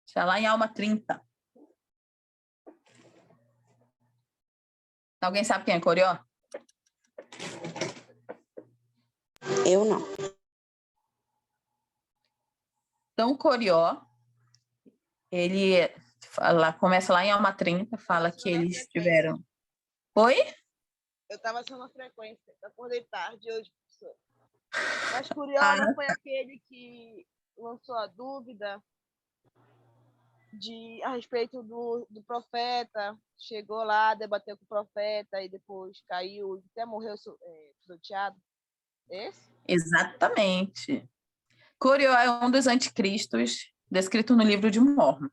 Está lá em Alma 30. Alguém sabe quem é Corió? Eu não. Então, Corió, ele começa lá em Alma 30, fala que eles tiveram... Oi? Eu estava só na frequência, acordei tarde hoje, professor. Mas Curió não foi aquele que lançou a dúvida a respeito do profeta, chegou lá, debateu com o profeta e depois caiu, até morreu pisoteado. Esse? Exatamente. Corió é um dos anticristos descrito no livro de Mórmon.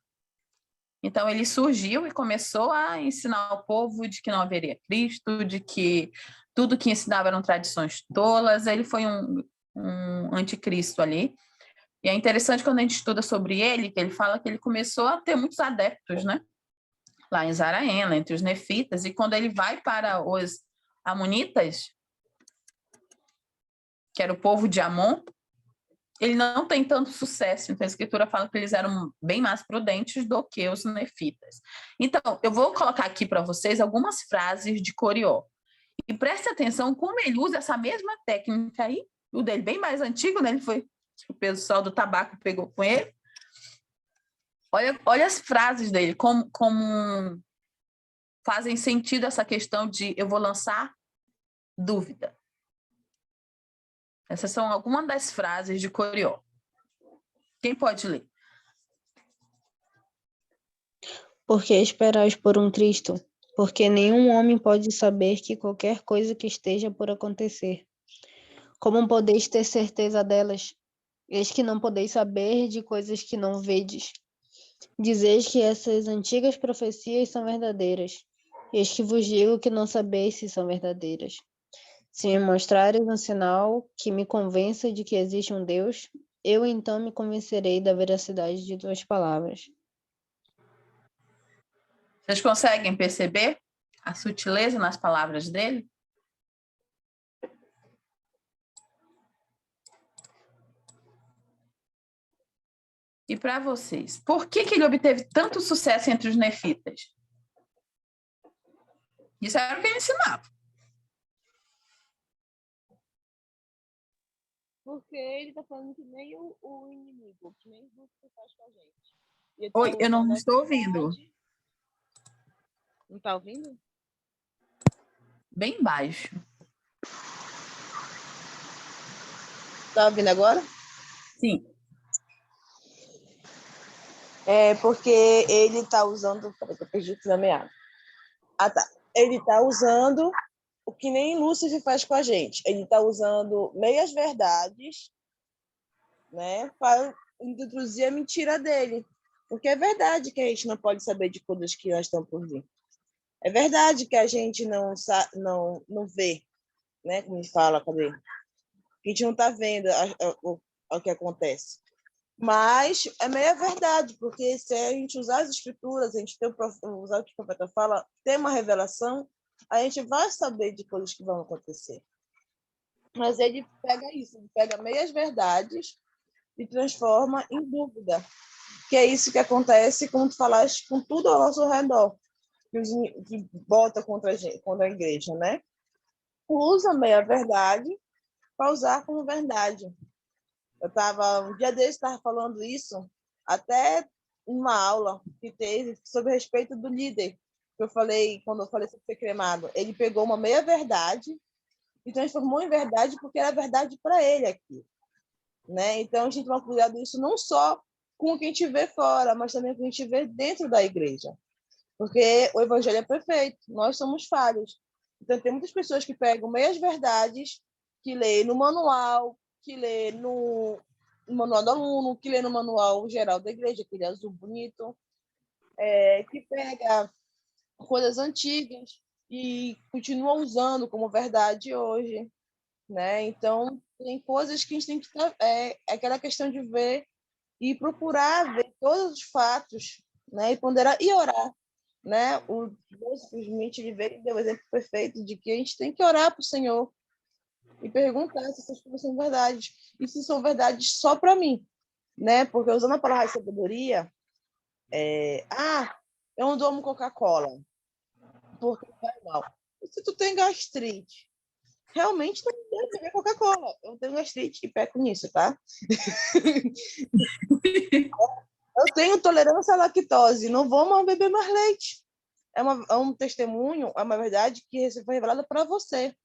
Então, ele surgiu e começou a ensinar ao povo de que não haveria Cristo, de que tudo que ensinava eram tradições tolas. Ele foi um anticristo ali. E é interessante quando a gente estuda sobre ele, que ele fala que ele começou a ter muitos adeptos, né? Lá em Zaraena, entre os nefitas. E quando ele vai para os amonitas, que era o povo de Amon, ele não tem tanto sucesso. Então, a escritura fala que eles eram bem mais prudentes do que os nefitas. Então, eu vou colocar aqui para vocês algumas frases de Corió. E preste atenção como ele usa essa mesma técnica aí, o dele bem mais antigo, né? Ele foi, o pessoal do tabaco pegou com ele. Olha as frases dele, como fazem sentido essa questão de eu vou lançar dúvida. Essas são algumas das frases de Corió. Quem pode ler? Por que esperais por um Cristo? Porque nenhum homem pode saber que qualquer coisa que esteja por acontecer. Como podeis ter certeza delas? Eis que não podeis saber de coisas que não vedes. Dizeis que essas antigas profecias são verdadeiras. Eis que vos digo que não sabeis se são verdadeiras. Se me mostrares um sinal que me convença de que existe um Deus, eu então me convencerei da veracidade de tuas palavras. Vocês conseguem perceber a sutileza nas palavras dele? E para vocês, por que ele obteve tanto sucesso entre os nefitas? Isso era o que ele ensinava. Porque ele tá falando que nem o inimigo, que nem o que faz com a gente. Ele Oi, tá eu não usando a estou verdade. ouvindo. Não tá ouvindo? Bem baixo. Tá ouvindo agora? Sim. É porque ele tá usando... Peraí, que eu perdi o meado. Ah, tá. Ele tá usando o que nem Lúcifer faz com a gente. Ele tá usando meias verdades, né, para introduzir a mentira dele. Porque é verdade que a gente não pode saber de coisas que nós estão por vir. É verdade que a gente não vê, né, como fala, cadê? A gente não está vendo o que acontece. Mas é meia verdade, porque se a gente usar as escrituras, a gente usar o que o profeta fala, ter uma revelação, a gente vai saber de coisas que vão acontecer. Mas ele pega isso, ele pega meias verdades e transforma em dúvida. Que é isso que acontece, como tu falaste, com tudo ao nosso redor, que bota contra a igreja, né? Usa meia verdade para usar como verdade. Um dia desse estava falando isso, até uma aula que teve sobre a respeito do líder, que eu falei, quando eu falei sobre ser cremado. Ele pegou uma meia verdade e transformou em verdade porque era verdade para ele aqui, né? Então a gente toma cuidado isso não só com o que a gente vê fora, mas também com o que a gente vê dentro da igreja, porque o evangelho é perfeito, nós somos falhos. Então tem muitas pessoas que pegam meias verdades, que lê no manual, que lê no manual do aluno, que lê no manual geral da igreja, aquele azul bonito, que pega coisas antigas e continua usando como verdade hoje, né? Então, tem coisas que a gente tem que aquela questão de ver e procurar ver todos os fatos, né? E ponderar e orar, né? O Deus simplesmente ele veio e deu o exemplo perfeito de que a gente tem que orar para o Senhor e perguntar se essas coisas são verdades e se são verdades só para mim, né? Porque usando a palavra de sabedoria, eu não tomo Coca-Cola porque vai mal. E se tu tem gastrite, realmente não deve beber Coca-Cola. Eu tenho gastrite e peco nisso, tá? Eu tenho tolerância à lactose, não vou mais beber mais leite. É um testemunho, é uma verdade que foi revelada para você.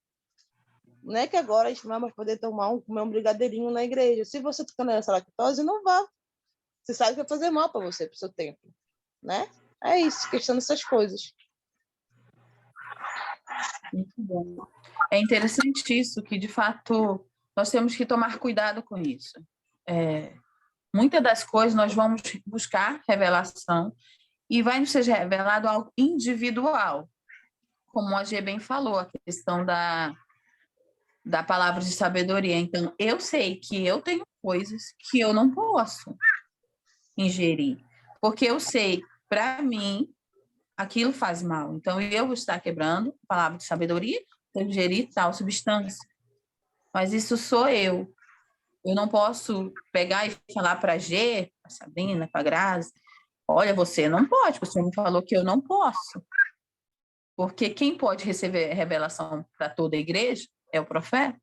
Não é que agora a gente não vai mais poder comer um brigadeirinho na igreja. Se você tem tolerância à lactose, não vá. Você sabe que vai fazer mal para você, para o seu tempo, né? É isso, questão dessas coisas. Muito bom. É interessante isso, que de fato nós temos que tomar cuidado com isso. Muitas das coisas nós vamos buscar revelação e vai nos ser revelado algo individual, como a G bem falou, a questão da palavra de sabedoria. Então, eu sei que eu tenho coisas que eu não posso ingerir, porque eu sei, para mim, aquilo faz mal. Então, eu vou estar quebrando a palavra de sabedoria para ingerir tal substância. Mas isso sou eu. Eu não posso pegar e falar para a G, para a Sabrina, para a Grazi, olha, você não pode, você me falou que eu não posso. Porque quem pode receber revelação para toda a igreja é o profeta.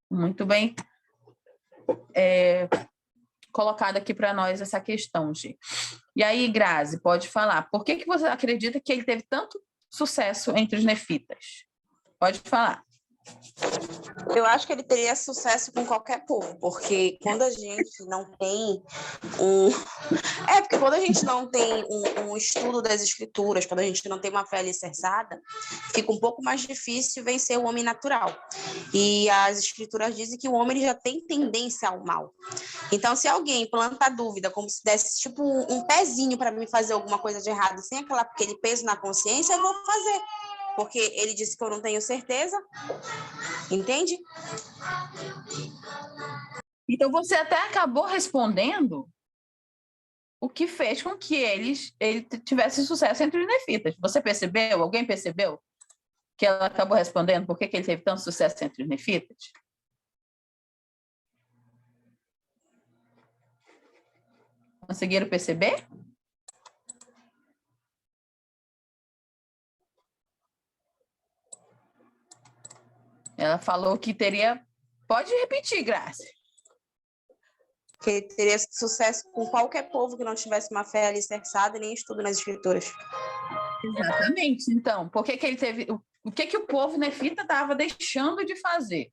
Muito bem colocado aqui para nós essa questão, G. E aí, Grazi, pode falar, por que você acredita que ele teve tanto sucesso entre os nefitas? Pode falar. Eu acho que ele teria sucesso com qualquer povo, porque quando a gente não tem porque quando a gente não tem um estudo das escrituras, quando a gente não tem uma fé alicerçada, fica um pouco mais difícil vencer o homem natural. E as escrituras dizem que o homem já tem tendência ao mal. Então, se alguém planta dúvida, como se desse tipo um pezinho para mim fazer alguma coisa de errado, sem aquele peso na consciência, eu vou fazer. Porque ele disse que eu não tenho certeza. Entende? Então, você até acabou respondendo o que fez com que ele tivesse sucesso entre os nefitas. Você percebeu? Alguém percebeu que ela acabou respondendo por que ele teve tanto sucesso entre os nefitas? Conseguiram perceber? Ela falou que teria... Pode repetir, Graça. Que teria sucesso com qualquer povo que não tivesse uma fé alicerçada e nem estudo nas escrituras. Exatamente. Então, por que que ele teve... O que que o povo nefita estava deixando de fazer?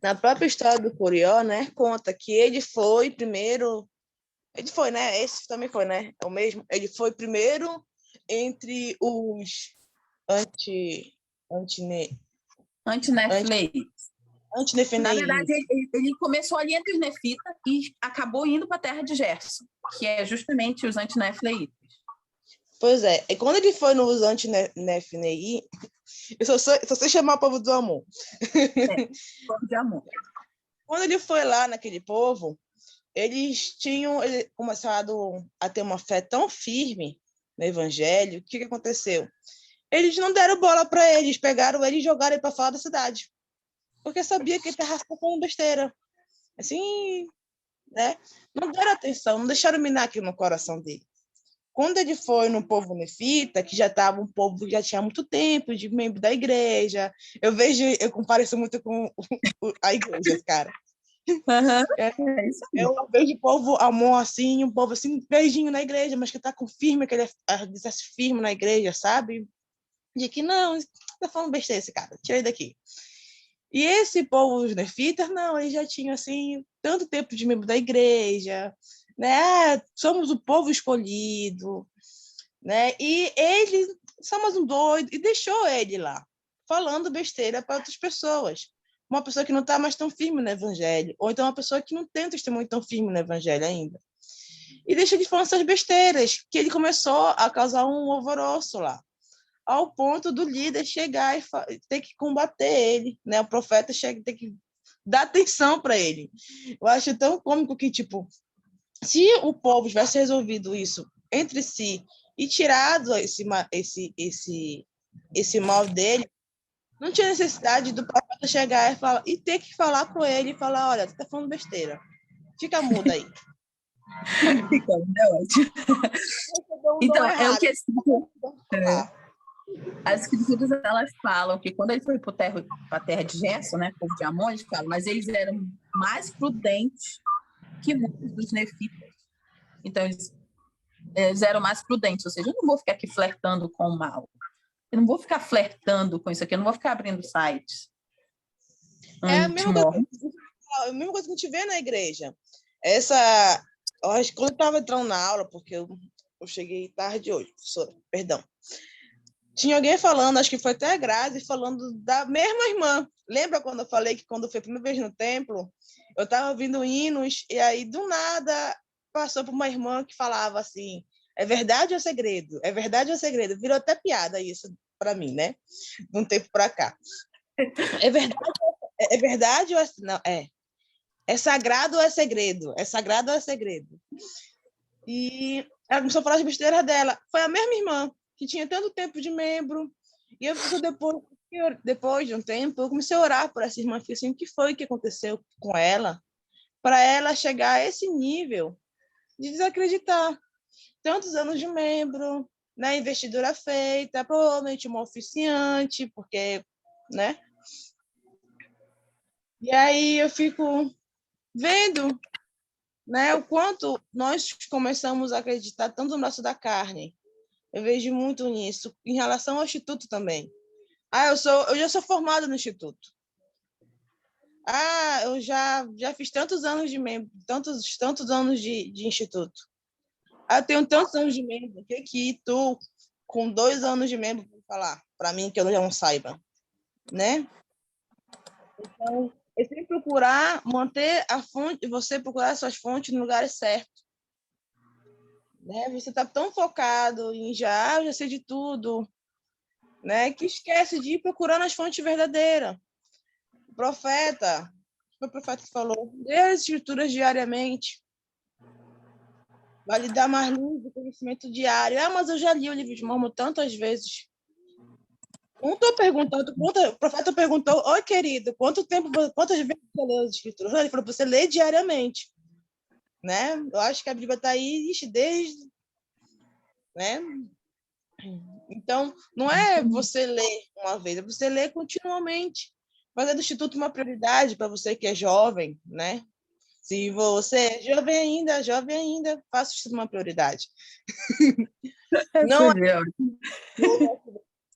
Na própria história do Curió, né, conta que ele foi primeiro... Ele foi, né? Esse também foi, né? É o mesmo. Ele foi primeiro entre os Antineflei. Na antinefenei. verdade, ele começou ali entre os nefitas e acabou indo para a terra de Gerson, que é justamente os antinefleitas. Pois é. E quando ele foi nos antinefenei, eu só sei chamar o povo do amor. Povo de amor. Quando ele foi lá naquele povo, eles começado a ter uma fé tão firme no evangelho. O que aconteceu? Eles não deram bola para eles, pegaram ele e jogaram ele para fora da cidade. Porque sabia que ele estava falando besteira. Assim, né? Não deram atenção, não deixaram minar aquilo no coração dele. Quando ele foi no povo nefita, que já estava um povo que já tinha muito tempo de membro da igreja, eu compareço muito com a igreja, cara. Uhum. É isso aí. Eu vejo o povo amor assim, um povo assim, beijinho na igreja, mas que está com firme, que ele é firme na igreja, sabe? De que não, tá falando besteira esse cara, tira ele daqui. E esse povo, os nefitas, não, eles já tinham, assim, tanto tempo de membro da igreja, né? Somos o povo escolhido, né? E ele, somos um doido, e deixou ele lá, falando besteira para outras pessoas. Uma pessoa que não está mais tão firme no evangelho, ou então uma pessoa que não tem um testemunho tão firme no evangelho ainda. E deixa de falar essas besteiras, que ele começou a causar um alvoroço lá, ao ponto do líder chegar e ter que combater ele, né? O profeta chega ter que dar atenção para ele. Eu acho tão cômico que, tipo, se o povo tivesse resolvido isso entre si e tirado esse mal dele, não tinha necessidade do profeta chegar e ter que falar com ele e falar, olha, tu tá falando besteira. Fica muda aí. Fica, é ótimo. Então, é o que as escrituras, elas falam que quando ele foi para a terra de Gerson, né, povo de Amon, eles falam, mas eles eram mais prudentes que muitos dos nefitas. Então, eles eram mais prudentes, ou seja, eu não vou ficar aqui flertando com o mal. Eu não vou ficar flertando com isso aqui, eu não vou ficar abrindo sites. É a mesma coisa que a gente vê na igreja. Eu acho que quando eu estava entrando na aula, porque eu cheguei tarde hoje, professora, perdão. Tinha alguém falando, acho que foi até a Grazi, falando da mesma irmã. Lembra quando eu falei que quando foi a primeira vez no templo, eu estava ouvindo hinos, e aí, do nada, passou por uma irmã que falava assim, é verdade ou é segredo? É verdade ou é segredo? Virou até piada isso para mim, né? De um tempo para cá. É verdade ou é... Não, é sagrado ou é segredo? É sagrado ou é segredo? E ela começou a falar as besteiras dela. Foi a mesma irmã que tinha tanto tempo de membro. E eu, depois de um tempo, eu comecei a orar por essa irmã. Fiquei assim, o que foi que aconteceu com ela? Para ela chegar a esse nível de desacreditar. Tantos anos de membro, né? Investidura feita, provavelmente uma oficiante, porque, né? E aí eu fico vendo, né, o quanto nós começamos a acreditar tanto no braço da carne. Eu vejo muito nisso, em relação ao Instituto também. Eu já sou formada no Instituto. Eu já fiz tantos anos de membro, tantos anos de Instituto. Eu tenho tantos anos de membro, o que tu, com 2 anos de membro, vou falar para mim que eu já não saiba, né? Então, é sempre procurar manter a fonte, você procurar suas fontes no lugar certo. Né? Você está tão focado em eu já sei de tudo, né? Que esquece de ir procurando as fontes verdadeiras. O profeta, foi o profeta que falou, lê as escrituras diariamente. Vai lhe dar mais luz do conhecimento diário. Mas eu já li o livro de Mormon tantas vezes. Não estou perguntando, o profeta perguntou, oi, querido, quantas vezes você lê as escrituras? Ele falou, você lê diariamente, né? Eu acho que a Bíblia está aí desde, né? Então, não é você ler uma vez, é você ler continuamente. Fazer do Instituto uma prioridade para você que é jovem, né? Se você é jovem ainda, faça o Instituto uma prioridade. Não é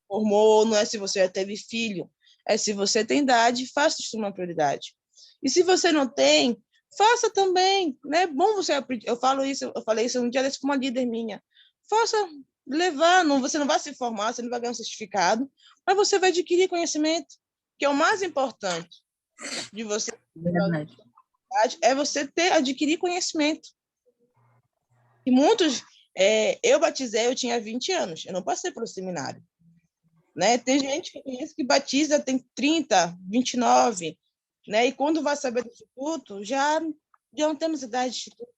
formou, não é se você já teve filho, é se você tem idade, faça isso uma prioridade. E se você não tem, faça também, né? Bom você eu falei isso um dia desse com uma líder minha. Faça levar, não, você não vai se formar, você não vai ganhar um certificado, mas você vai adquirir conhecimento, que é o mais importante de você. Verdade. É você adquirir conhecimento. E muitos, eu batizei, eu tinha 20 anos, eu não passei pelo seminário. Né? Tem gente que eu conheço que batiza, tem 30, 29, né? E quando vai saber do instituto, já não temos idade de instituto.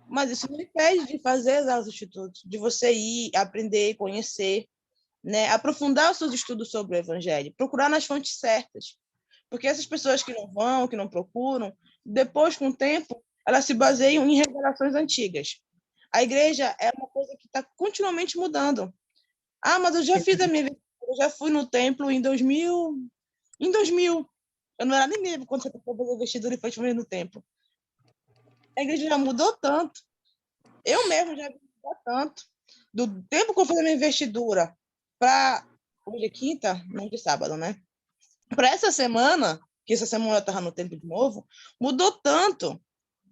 Mas isso não impede de fazer as aulas do instituto, de você ir, aprender, conhecer, né? Aprofundar os seus estudos sobre o evangelho, procurar nas fontes certas. Porque essas pessoas que não vão, que não procuram, depois, com o tempo, elas se baseiam em revelações antigas. A igreja é uma coisa que está continuamente mudando. Ah, mas eu já fiz a minha vestitura, eu já fui no templo em 2000. Em 2000. Eu não era nem mesmo quando você foi fazer a vestidura e foi no templo. A igreja já mudou tanto. Eu mesmo já mudou tanto. Do tempo que eu fiz a minha vestidura para hoje é quinta, não de sábado, né? Para essa semana, que essa semana eu estava no templo de novo, mudou tanto,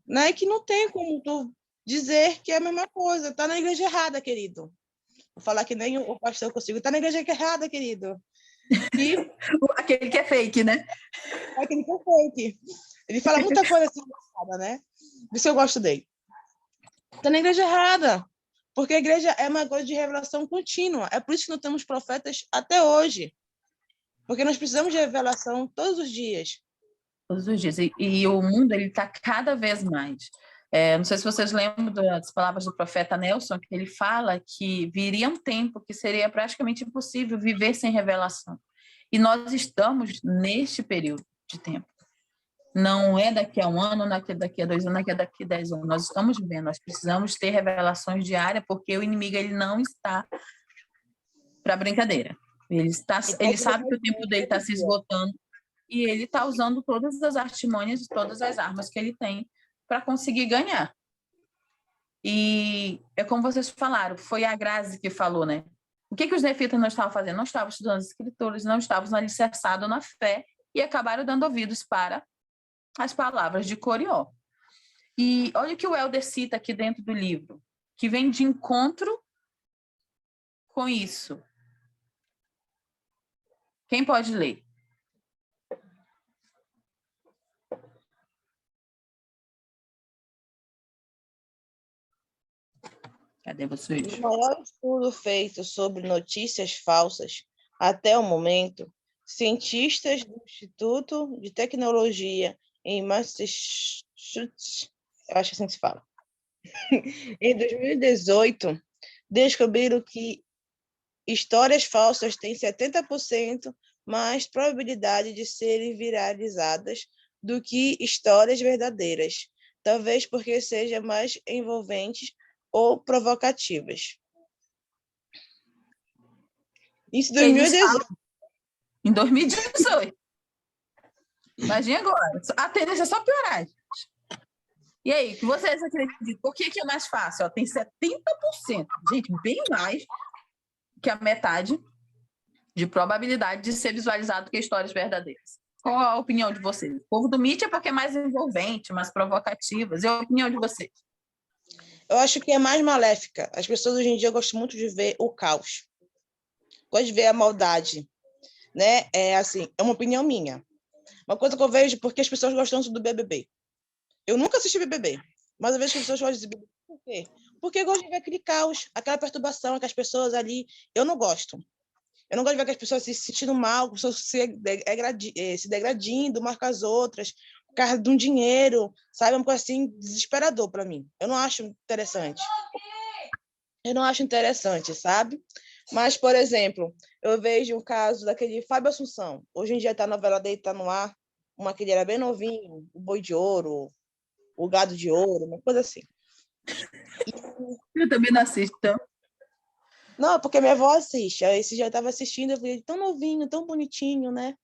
né? Que não tem como tu dizer que é a mesma coisa. Tá na igreja errada, querido. Vou falar que nem o pastor consigo. Tá na igreja errada, querido. E aquele que é fake, né? aquele que é fake. Ele fala muita coisa assim, né? Disso eu gosto dele. Tá na igreja errada. Porque a igreja é uma coisa de revelação contínua. É por isso que não temos profetas até hoje. Porque nós precisamos de revelação todos os dias. Todos os dias. E o mundo ele está cada vez mais. Não sei se vocês lembram das palavras do profeta Nelson, que ele fala que viria um tempo que seria praticamente impossível viver sem revelação. E nós estamos neste período de tempo. Não é daqui a um ano, daqui a 2 anos, daqui a 10 anos. Nós estamos vivendo, nós precisamos ter revelações diárias, porque o inimigo ele não está para brincadeira. Ele sabe que o tempo dele está se esgotando e ele está usando todas as artimanhas e todas as armas que ele tem para conseguir ganhar. E é como vocês falaram, foi a Grazi que falou, né? O que os nefitas não estavam fazendo? Não estavam estudando as escrituras, não estavam alicerçados na fé e acabaram dando ouvidos para as palavras de Corió. E olha o que o Helder cita aqui dentro do livro, que vem de encontro com isso. Quem pode ler? Cadê vocês? O maior estudo feito sobre notícias falsas até o momento, cientistas do Instituto de Tecnologia em Massachusetts, eu acho que assim se fala, em 2018, descobriram que histórias falsas têm 70% mais probabilidade de serem viralizadas do que histórias verdadeiras, talvez porque sejam mais envolventes ou provocativas. Isso em 2018. Em 2018. Imagina agora. A tendência é só piorar. E aí, o que vocês acreditam? Por que é mais fácil? Ó, tem 70%. Gente, bem mais que a metade de probabilidade de ser visualizado que histórias verdadeiras. Qual a opinião de vocês? O povo do mídia é porque é mais envolvente, mais provocativas. E a opinião de vocês? Eu acho que é mais maléfica. As pessoas hoje em dia gostam muito de ver o caos. Gostam de ver a maldade. Né? É assim, é uma opinião minha. Uma coisa que eu vejo porque as pessoas gostam do BBB. Eu nunca assisti BBB, mas eu vejo que as pessoas gostam de BBB. Por quê? Porque eu gosto de ver aquele caos, aquela perturbação, aquelas pessoas ali. Eu não gosto. Eu não gosto de ver aquelas pessoas se sentindo mal, pessoas se degradando umas com as outras, por causa de um dinheiro, sabe? É uma coisa assim desesperador para mim. Eu não acho interessante. Eu não acho interessante, sabe? Mas, por exemplo, eu vejo o caso daquele Fábio Assunção. Hoje em dia a novela dele está no ar, uma que ele era bem novinho, o Boi de Ouro, o Gado de Ouro, uma coisa assim. Eu também não assisto. Então. Não, porque minha avó assiste. Aí esse dia eu estava assistindo, eu vi tão novinho, tão bonitinho, né?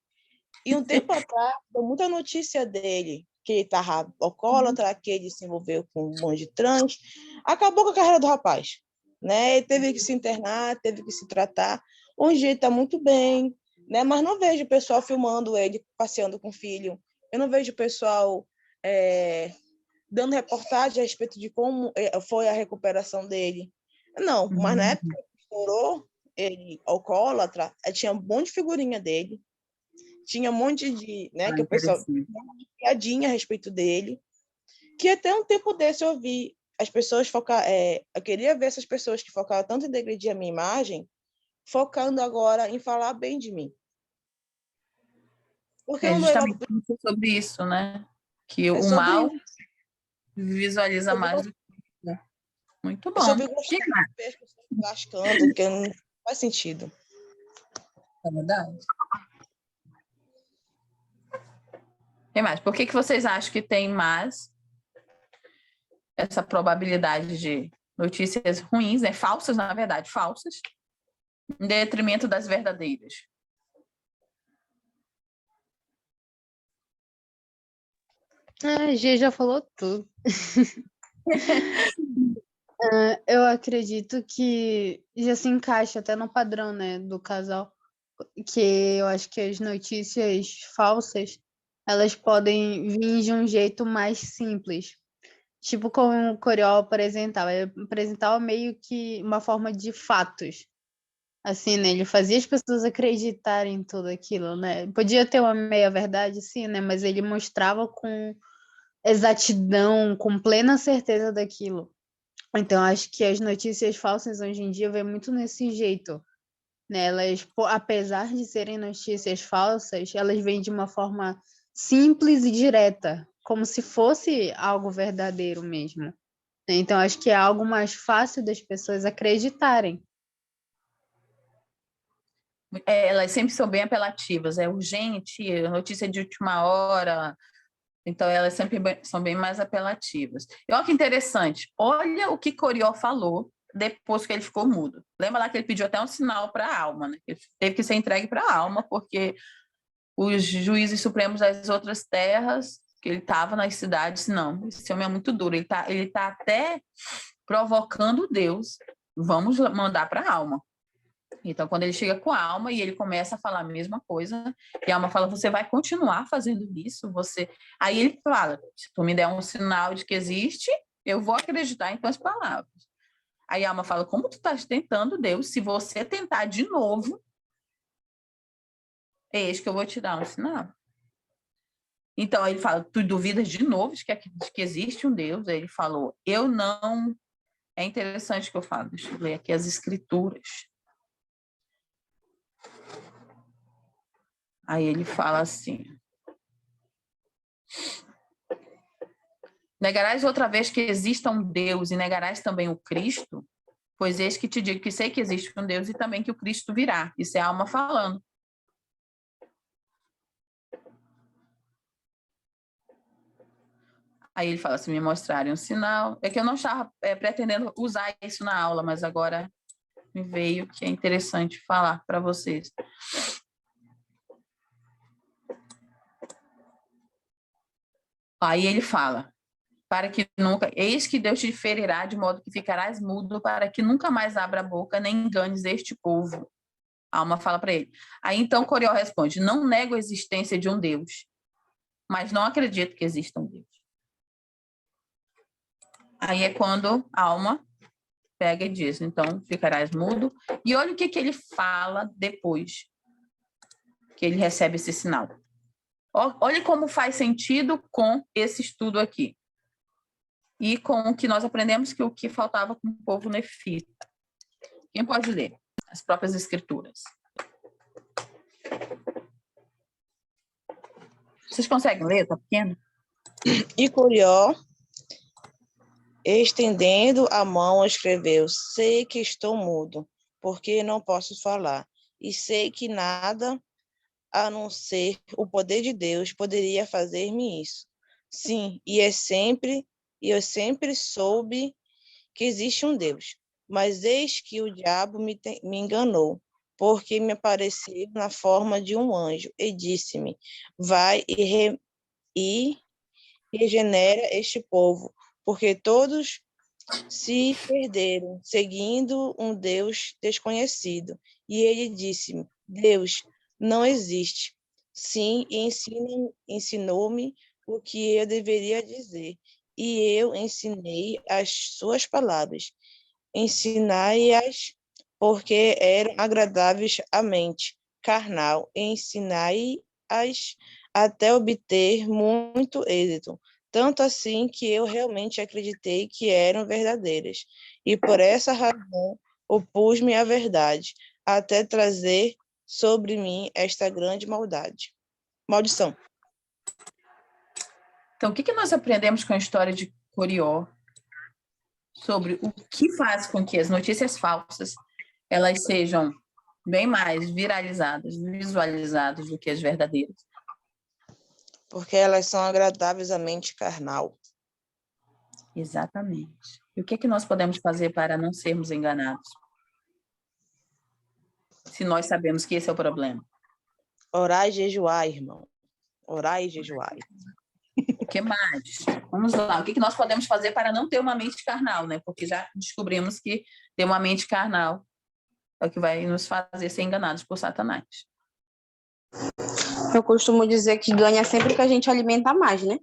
E um tempo atrás, deu muita notícia dele, que ele estava alcoólatra, que ele se envolveu com um monte de trans. Acabou com a carreira do rapaz, né? Ele teve que se internar, teve que se tratar. Hoje ele está muito bem, né? Mas não vejo o pessoal filmando ele passeando com o filho. Eu não vejo o pessoal dando reportagem a respeito de como foi a recuperação dele. Não, mas na época que estourou, ele alcoólatra, tinha um monte de figurinha dele, tinha um monte de, né, que o pessoal piadinha a respeito dele, que até um tempo desse eu vi as pessoas focar, eu queria ver essas pessoas que focaram tanto em degredir a minha imagem, focando agora em falar bem de mim. Porque justamente sobre isso, né? Que o mal visualiza mais do que... Muito bom. Eu só vi pessoas lascando, que não faz sentido. É verdade. O que mais? Por que vocês acham que tem mais essa probabilidade de notícias ruins, né? Falsas, na verdade, falsas, em detrimento das verdadeiras? A G já falou tudo. Eu acredito que já se encaixa até no padrão, né, do casal, que eu acho que as notícias falsas, elas podem vir de um jeito mais simples. Tipo como o Coriol apresentava. Ele apresentava meio que uma forma de fatos. Assim, né? Ele fazia as pessoas acreditarem em tudo aquilo, né? Podia ter uma meia-verdade, sim, né? Mas ele mostrava com exatidão, com plena certeza daquilo. Então, acho que as notícias falsas hoje em dia vêm muito nesse jeito, né? Elas, apesar de serem notícias falsas, elas vêm de uma forma simples e direta, como se fosse algo verdadeiro mesmo. Então, acho que é algo mais fácil das pessoas acreditarem. Elas sempre são bem apelativas, é urgente, notícia de última hora, então elas sempre são bem mais apelativas. E olha que interessante, olha o que Coriol falou depois que ele ficou mudo. Lembra lá que ele pediu até um sinal para a alma, né? Ele teve que ser entregue para a alma, porque os juízes supremos das outras terras, que ele estava nas cidades, não, esse homem é muito duro, ele tá até provocando Deus, vamos mandar para a alma. Então, quando ele chega com a alma e ele começa a falar a mesma coisa, e a alma fala, você vai continuar fazendo isso? Aí ele fala, se tu me der um sinal de que existe, eu vou acreditar em tuas palavras. Aí a alma fala, como tu estás tentando, Deus? Se você tentar de novo, eis que eu vou te dar um sinal. Então, ele fala, tu duvidas de novo de que existe um Deus? Aí ele falou, eu não... É interessante que eu falo, deixa eu ler aqui as escrituras. Aí ele fala assim, negarás outra vez que exista um Deus e negarás também o Cristo? Pois eis que te digo que sei que existe um Deus e também que o Cristo virá. Isso é a alma falando. Aí ele fala, se me mostrarem um sinal... É que eu não estava pretendendo usar isso na aula, mas agora me veio que é interessante falar para vocês. Aí ele fala, para que nunca... Eis que Deus te ferirá de modo que ficarás mudo, para que nunca mais abra a boca, nem enganes este povo. A alma fala para ele. Aí então Coriol responde, não nego a existência de um Deus, mas não acredito que exista um Deus. Aí é quando a alma pega e diz, então ficarás mudo. E olha o que ele fala depois que ele recebe esse sinal. Olha como faz sentido com esse estudo aqui. E com o que nós aprendemos que o que faltava com o povo nefita. Quem pode ler? As próprias escrituras. Vocês conseguem ler? Tá pequeno? E Coriol, estendendo a mão, escreveu, sei que estou mudo, porque não posso falar, e sei que nada a não ser o poder de Deus poderia fazer-me isso. Sim, e eu sempre soube que existe um Deus, mas eis que o diabo me enganou, porque me apareceu na forma de um anjo e disse-me: vai e regenera este povo, porque todos se perderam, seguindo um Deus desconhecido. E ele disse-me: Deus não existe. Sim, e ensinou-me o que eu deveria dizer. E eu ensinei as suas palavras. Ensinai-as, porque eram agradáveis à mente carnal, e ensinai-as até obter muito êxito, tanto assim que eu realmente acreditei que eram verdadeiras, e por essa razão opus-me à verdade, até trazer sobre mim esta grande maldição. Então, o que nós aprendemos com a história de Corió sobre o que faz com que as notícias falsas elas sejam bem mais viralizadas, visualizadas do que as verdadeiras? Porque elas são agradáveis à mente carnal. Exatamente. E o que nós podemos fazer para não sermos enganados? Se nós sabemos que esse é o problema. Orar e jejuar, irmão. Orar e jejuar. O que mais? Vamos lá. O que nós podemos fazer para não ter uma mente carnal, né? Porque já descobrimos que ter uma mente carnal é o que vai nos fazer ser enganados por Satanás. Eu costumo dizer que ganha sempre que a gente alimenta mais, né?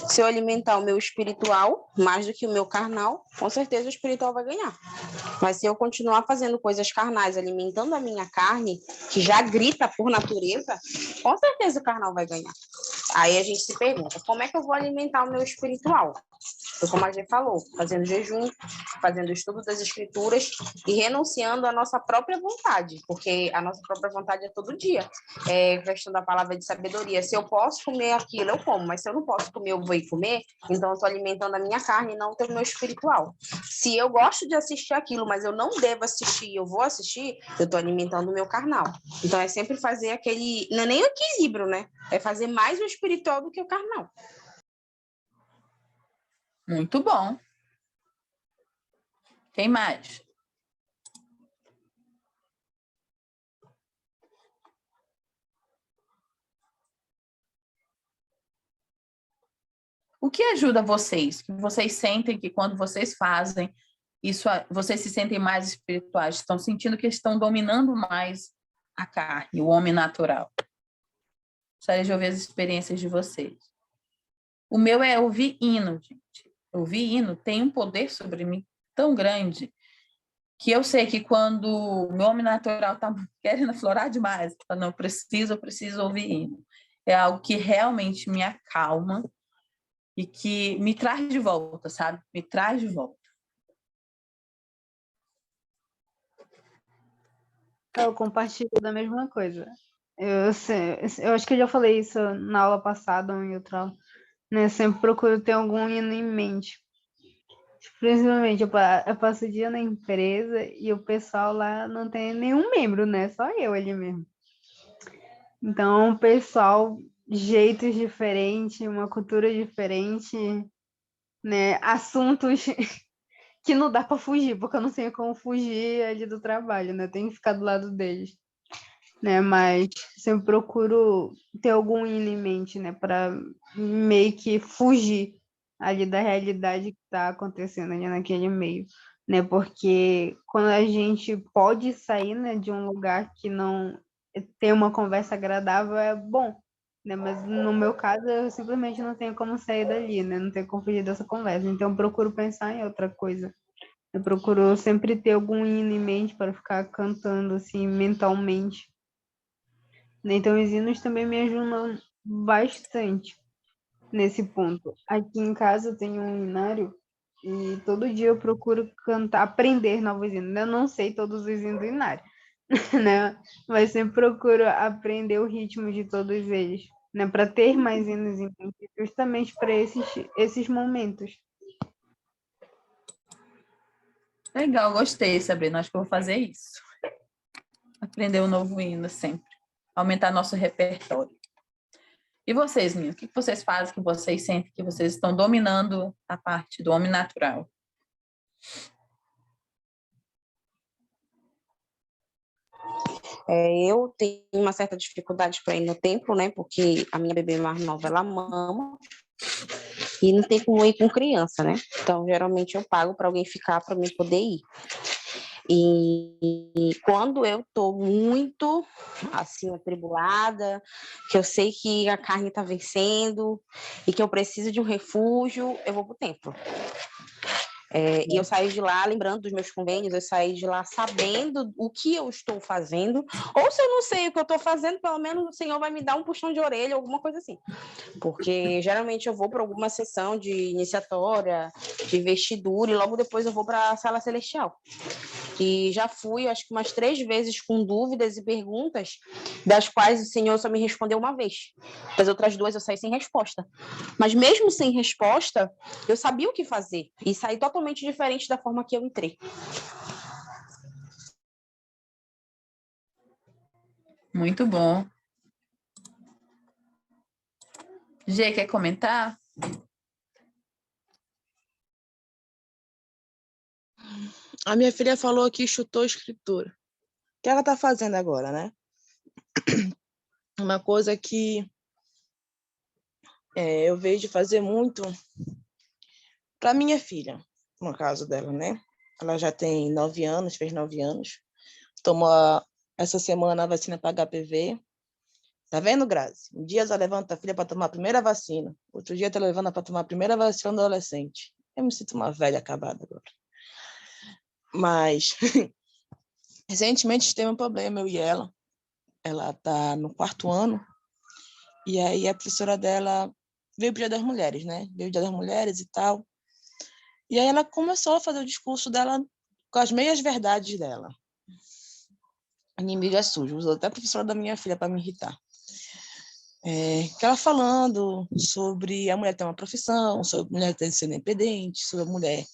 Se eu alimentar o meu espiritual mais do que o meu carnal, com certeza o espiritual vai ganhar. Mas se eu continuar fazendo coisas carnais, alimentando a minha carne, que já grita por natureza, com certeza o carnal vai ganhar. Aí a gente se pergunta, como é que eu vou alimentar o meu espiritual? Foi como a gente falou, fazendo jejum, fazendo estudo das escrituras e renunciando à nossa própria vontade, porque a nossa própria vontade é todo dia. É questão da palavra de sabedoria. Se eu posso comer aquilo, eu como, mas se eu não posso comer, eu vou ir comer, então eu estou alimentando a minha carne e não o meu espiritual. Se eu gosto de assistir aquilo, mas eu não devo assistir, eu vou assistir, eu estou alimentando o meu carnal. Então é sempre fazer aquele, não é nem o equilíbrio, né? É fazer mais o espiritual do que o carnal. Muito bom. Quem mais? O que ajuda vocês? Que vocês sentem que quando vocês fazem isso, vocês se sentem mais espirituais, estão sentindo que estão dominando mais a carne, o homem natural. Gostaria de ouvir as experiências de vocês. O meu é ouvir hino, gente. Ouvir hino tem um poder sobre mim tão grande que eu sei que quando o meu homem natural está querendo aflorar demais, eu não preciso, eu preciso ouvir hino. É algo que realmente me acalma e que me traz de volta, sabe? Me traz de volta. Eu compartilho da mesma coisa. Eu acho que eu já falei isso na aula passada ou em outra aula, né? Eu sempre procuro ter algum hino em mente. Principalmente, eu passo o dia na empresa e o pessoal lá não tem nenhum membro, né? Só eu ali mesmo. Então, o pessoal, jeitos diferentes, uma cultura diferente, né? Assuntos que não dá para fugir, porque eu não sei como fugir ali do trabalho, né? Eu tenho que ficar do lado deles, né? Mas sempre procuro ter algum hino em mente, né? Para meio que fugir ali da realidade que está acontecendo ali naquele meio, né? Porque quando a gente pode sair, né, de um lugar que não tem uma conversa agradável, é bom, né? Mas no meu caso, eu simplesmente não tenho como sair dali, né? Não tenho como fugir dessa conversa. Então, eu procuro pensar em outra coisa. Eu procuro sempre ter algum hino em mente para ficar cantando, assim, mentalmente. Então, os hinos também me ajudam bastante nesse ponto. Aqui em casa eu tenho um hinário e todo dia eu procuro cantar, aprender novos hinos. Eu não sei todos os hinos do hinário, né? Mas sempre procuro aprender o ritmo de todos eles, né? Para ter mais hinos em mente, justamente para esses momentos. Legal, gostei, Sabrina. Acho que eu vou fazer isso. Aprender um novo hino sempre. Aumentar nosso repertório. E vocês, meninos, o que vocês fazem, que vocês sentem que vocês estão dominando a parte do homem natural? Eu tenho uma certa dificuldade para ir no templo, né? Porque a minha bebê mais nova, ela mama e não tem como ir com criança, né? Então, geralmente eu pago para alguém ficar para mim poder ir. E quando eu estou muito, assim, atribulada, que eu sei que a carne está vencendo e que eu preciso de um refúgio, eu vou para o templo. E eu saí de lá lembrando dos meus convênios, eu saí de lá sabendo o que eu estou fazendo, ou se eu não sei o que eu estou fazendo, pelo menos o Senhor vai me dar um puxão de orelha, alguma coisa assim. Porque geralmente eu vou para alguma sessão de iniciatória, de vestidura, e logo depois eu vou para a sala celestial. E já fui, acho que umas 3 vezes com dúvidas e perguntas, das quais o Senhor só me respondeu uma vez. As outras 2 eu saí sem resposta. Mas mesmo sem resposta, eu sabia o que fazer. E saí totalmente diferente da forma que eu entrei. Muito bom. Gê, quer comentar? A minha filha falou que chutou a escritura. O que ela está fazendo agora, né? Uma coisa que eu vejo fazer muito para minha filha, no caso dela, né? Ela já tem 9 anos, fez 9 anos. Tomou essa semana a vacina para HPV. Tá vendo, Grazi? Um dia ela levanta a filha para tomar a primeira vacina. Outro dia ela levanta para tomar a primeira vacina do adolescente. Eu me sinto uma velha acabada agora. Mas, recentemente teve um problema, eu e ela. Ela tá no 4º ano. E aí a professora dela veio pro Dia das Mulheres, né? Veio o Dia das Mulheres e tal. E aí ela começou a fazer o discurso dela com as meias verdades dela. Inimigo é sujo. Usou até a professora da minha filha para me irritar. Que ela falando sobre a mulher ter uma profissão, sobre a mulher ter de ser independente, sobre a mulher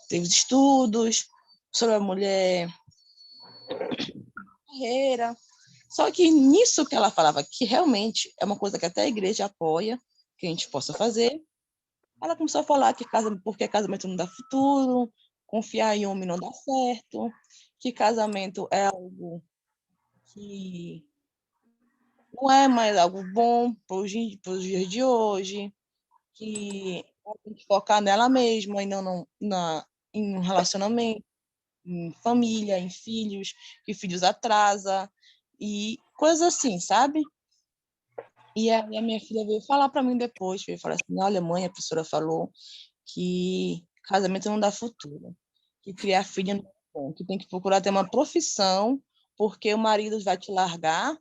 ter os estudos, sobre a mulher carreira. Só que nisso que ela falava, que realmente é uma coisa que até a igreja apoia, que a gente possa fazer, ela começou a falar que porque casamento não dá futuro, confiar em homem não dá certo, que casamento é algo que não é mais algo bom para os dias de hoje, que ela tem que focar nela mesma e não em um relacionamento, em família, em filhos, que filhos atrasa, e coisas assim, sabe? E a minha filha veio falar para mim depois, veio falar assim, olha, mãe, a professora falou que casamento não dá futuro, que criar filho não é bom, que tem que procurar ter uma profissão, porque o marido vai te largar,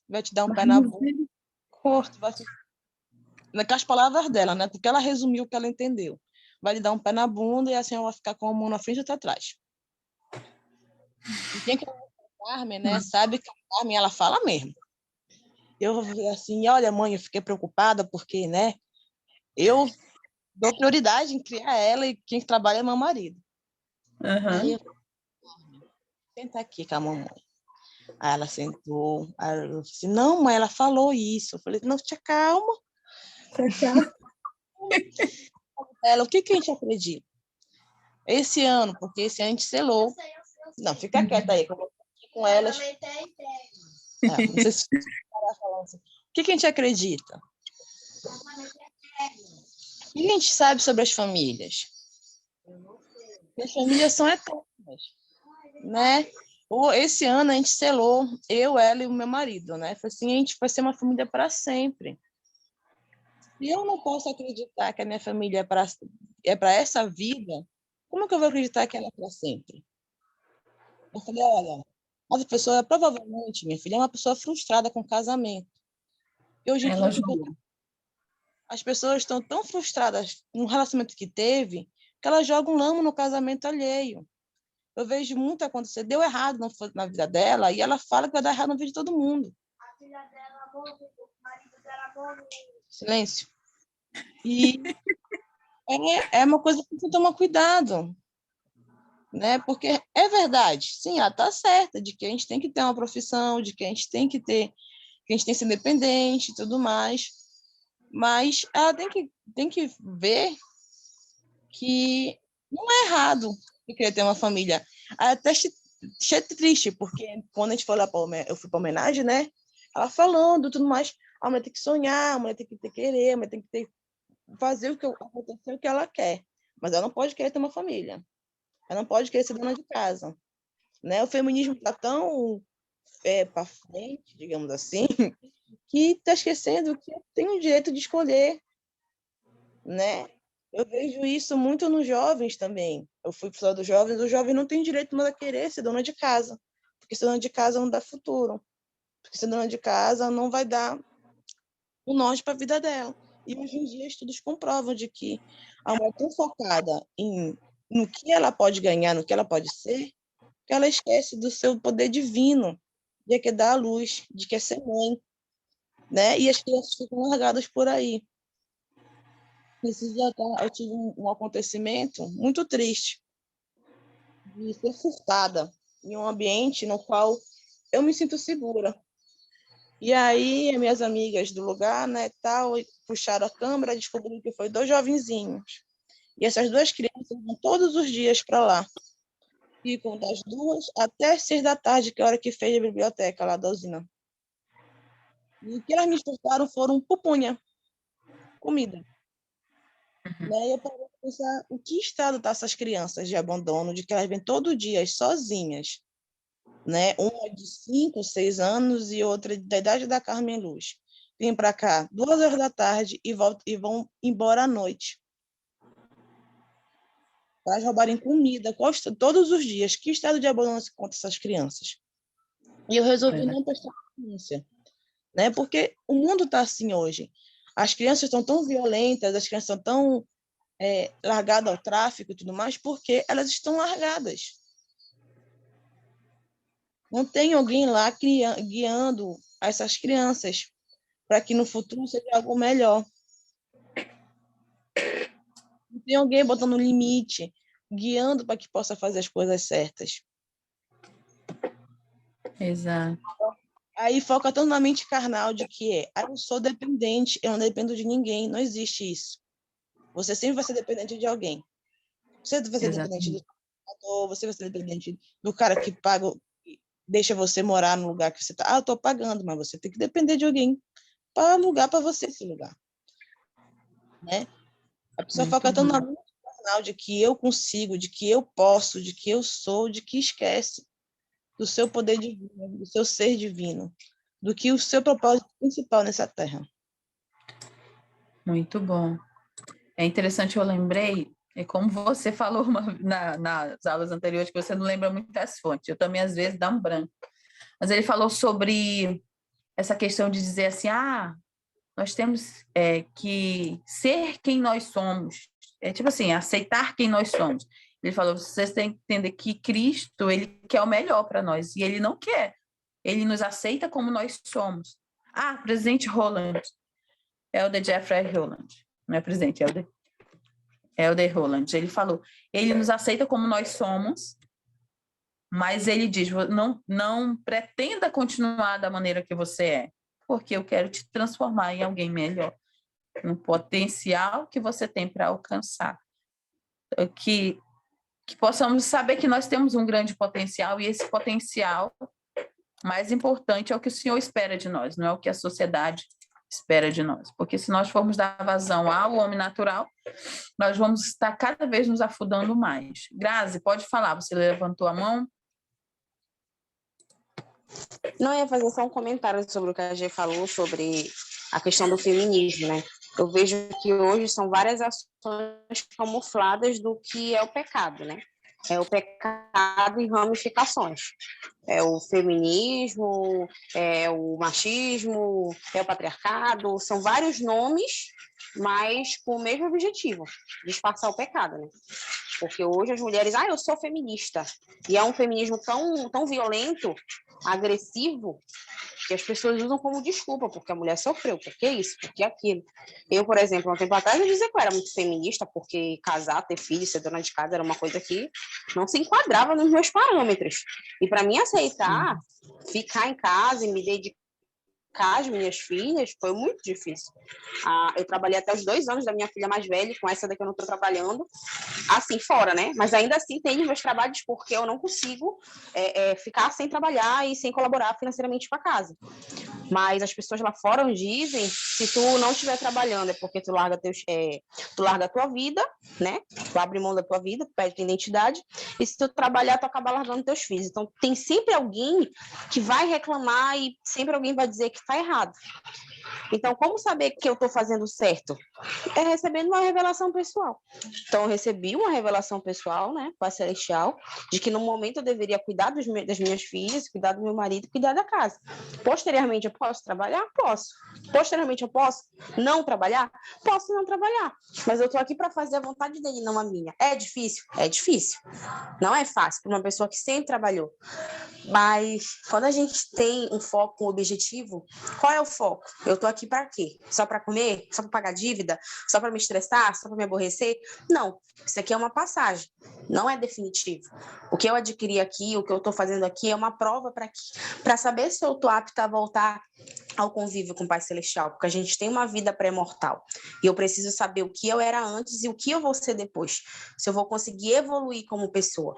vai te dar um pé na bunda, vai naquelas palavras dela, né? Porque ela resumiu o que ela entendeu. Vai lhe dar um pé na bunda e assim ela vai ficar com a mão na frente e outra atrás. E quem conhece a Carmen, né, sabe que a Carmen, ela fala mesmo. Eu assim, olha, mãe, eu fiquei preocupada porque, né, eu dou prioridade em criar ela e quem trabalha é meu marido. Aí eu senta aqui com a mamãe. Aí ela sentou, aí eu disse, não, mãe, ela falou isso. Eu falei, não, te calma. Ela, o que a gente acredita? Esse ano, porque esse ano a gente selou. Não, fica quieta aí, que eu vou aqui com elas. Não sei se falando assim. O que a gente acredita? O que a gente sabe sobre as famílias? As famílias são eternas, né? Esse ano a gente selou, eu, ela e o meu marido, né? Foi assim, a gente vai ser uma família para sempre. E eu não posso acreditar que a minha família é para essa vida, como é que eu vou acreditar que ela é para sempre? Eu falei, olha, essa pessoa provavelmente, minha filha, é uma pessoa frustrada com o casamento. E hoje em dia, as pessoas estão tão frustradas no relacionamento que teve, que elas jogam lama no casamento alheio. Eu vejo muito acontecer, deu errado na vida dela, e ela fala que vai dar errado na vida de todo mundo. A filha dela morreu, o marido dela morreu. Silêncio. E é uma coisa que tem que tomar cuidado. né? Porque é verdade, sim, ela está certa de que a gente tem que ter uma profissão, de que a gente tem que ser independente e tudo mais, mas ela tem que ver que não é errado eu querer ter uma família. Até achei triste, porque quando a gente foi lá eu fui para homenagem, né? Ela falando tudo mais, a mulher tem que sonhar, a mulher tem que ter querer, a mulher tem que fazer acontecer o que ela quer, mas ela não pode querer ter uma família, ela não pode querer ser dona de casa, né? O feminismo está tão para frente, digamos assim, que está esquecendo que tem o direito de escolher, né? Eu vejo isso muito nos jovens também. Eu fui professora dos jovens, o jovem não tem direito mais a querer ser dona de casa, porque ser dona de casa não dá futuro, porque ser dona de casa não vai dar o norte para a vida dela. E hoje em dia estudos comprovam de que a mulher tão focada no que ela pode ganhar, no que ela pode ser, que ela esquece do seu poder divino, de que dar à luz, de que é ser mãe, né? E as crianças ficam largadas por aí. Esses dias eu tive um acontecimento muito triste de ser furtada em um ambiente no qual eu me sinto segura. E aí, minhas amigas do lugar, né, tal, puxaram a câmera e descobriram que foi 2 jovenzinhos. E essas 2 crianças vão todos os dias para lá. Ficam das 2 até 6 da tarde, que é a hora que fez a biblioteca lá da usina. E o que elas me exportaram foram pupunha, comida. Né? E eu parei para pensar em que estado estão essas crianças de abandono, de que elas vêm todo dia sozinhas, né? Uma de 5, 6 anos e outra da idade da Carmen Luz. Vêm para cá 2 horas da tarde e vão embora à noite. Para roubarem comida todos os dias. Que estado de abandono se conta essas crianças? E eu resolvi não prestar atenção, né? Porque o mundo está assim hoje. As crianças estão tão violentas, as crianças estão tão largadas ao tráfico e tudo mais, porque elas estão largadas. Não tem alguém lá guiando essas crianças para que no futuro seja algo melhor. Não tem alguém botando limite, guiando para que possa fazer as coisas certas. Exato. Aí foca tanto na mente carnal de que eu sou dependente, eu não dependo de ninguém. Não existe isso. Você sempre vai ser dependente de alguém. Você vai ser dependente do trabalhador, você vai ser dependente do cara que paga, deixa você morar no lugar que você está. Eu estou pagando, mas você tem que depender de alguém para alugar para você esse lugar. Né? A pessoa foca tanto na mente carnal de que eu consigo, de que eu posso, de que eu sou, de que esquece do seu poder divino, do seu ser divino, do que o seu propósito principal nessa terra. Muito bom. É interessante, eu lembrei, como você falou nas aulas anteriores, que você não lembra muito das fontes. Eu também, às vezes, dá um branco. Mas ele falou sobre essa questão de dizer assim, nós temos que ser quem nós somos. É tipo assim, aceitar quem nós somos. Ele falou, vocês têm que entender que Cristo, ele quer o melhor para nós, e ele não quer. Ele nos aceita como nós somos. Presidente Holland, Elder Jeffrey Holland, não é presidente, Elder Holland, ele falou, ele nos aceita como nós somos, mas ele diz, não pretenda continuar da maneira que você é, porque eu quero te transformar em alguém melhor, no potencial que você tem para alcançar. Que possamos saber que nós temos um grande potencial, e esse potencial mais importante é o que o Senhor espera de nós, não é o que a sociedade espera de nós. Porque se nós formos dar vazão ao homem natural, nós vamos estar cada vez nos afundando mais. Grazi, pode falar, você levantou a mão? Não, ia fazer só um comentário sobre o que a Gê falou, sobre a questão do feminismo, né? Eu vejo que hoje são várias ações camufladas do que é o pecado, né? É o pecado em ramificações. É o feminismo, é o machismo, é o patriarcado, são vários nomes, mas com o mesmo objetivo, disfarçar o pecado, né? Porque hoje as mulheres, eu sou feminista, e é um feminismo tão violento agressivo que as pessoas usam como desculpa, porque a mulher sofreu, porque isso, porque aquilo. Eu, por exemplo, um tempo atrás, eu dizia que eu era muito feminista, porque casar, ter filho, ser dona de casa era uma coisa que não se enquadrava nos meus parâmetros. E para mim aceitar, ficar em casa e me dedicar às minhas filhas foi muito difícil. Eu trabalhei até os 2 anos da minha filha mais velha, com essa daqui eu não estou trabalhando, assim, fora, né? Mas ainda assim tenho meus trabalhos porque eu não consigo ficar sem trabalhar e sem colaborar financeiramente para casa. Mas as pessoas lá fora dizem, se tu não estiver trabalhando é porque tu larga a tua vida, né? Tu abre mão da tua vida, tu perde tua identidade, e se tu trabalhar, tu acaba largando teus filhos. Então, tem sempre alguém que vai reclamar e sempre alguém vai dizer que tá errado. Então, como saber que eu estou fazendo certo? É recebendo uma revelação pessoal. Então, eu recebi uma revelação pessoal, né, Pai Celestial, de que no momento eu deveria cuidar das minhas filhas, cuidar do meu marido, cuidar da casa. Posteriormente, eu posso trabalhar? Posso. Posteriormente, eu posso não trabalhar? Posso não trabalhar. Mas eu estou aqui para fazer a vontade dele, não a minha. É difícil? É difícil. Não é fácil para uma pessoa que sempre trabalhou. Mas quando a gente tem um foco, um objetivo, qual é o foco? Eu tô aqui para quê? Só para comer? Só para pagar dívida? Só para me estressar? Só para me aborrecer? Não, isso aqui é uma passagem, não é definitivo. O que eu adquiri aqui, o que eu estou fazendo aqui é uma prova para saber se eu estou apta a voltar ao convívio com o Pai Celestial, porque a gente tem uma vida pré-mortal e eu preciso saber o que eu era antes e o que eu vou ser depois, se eu vou conseguir evoluir como pessoa,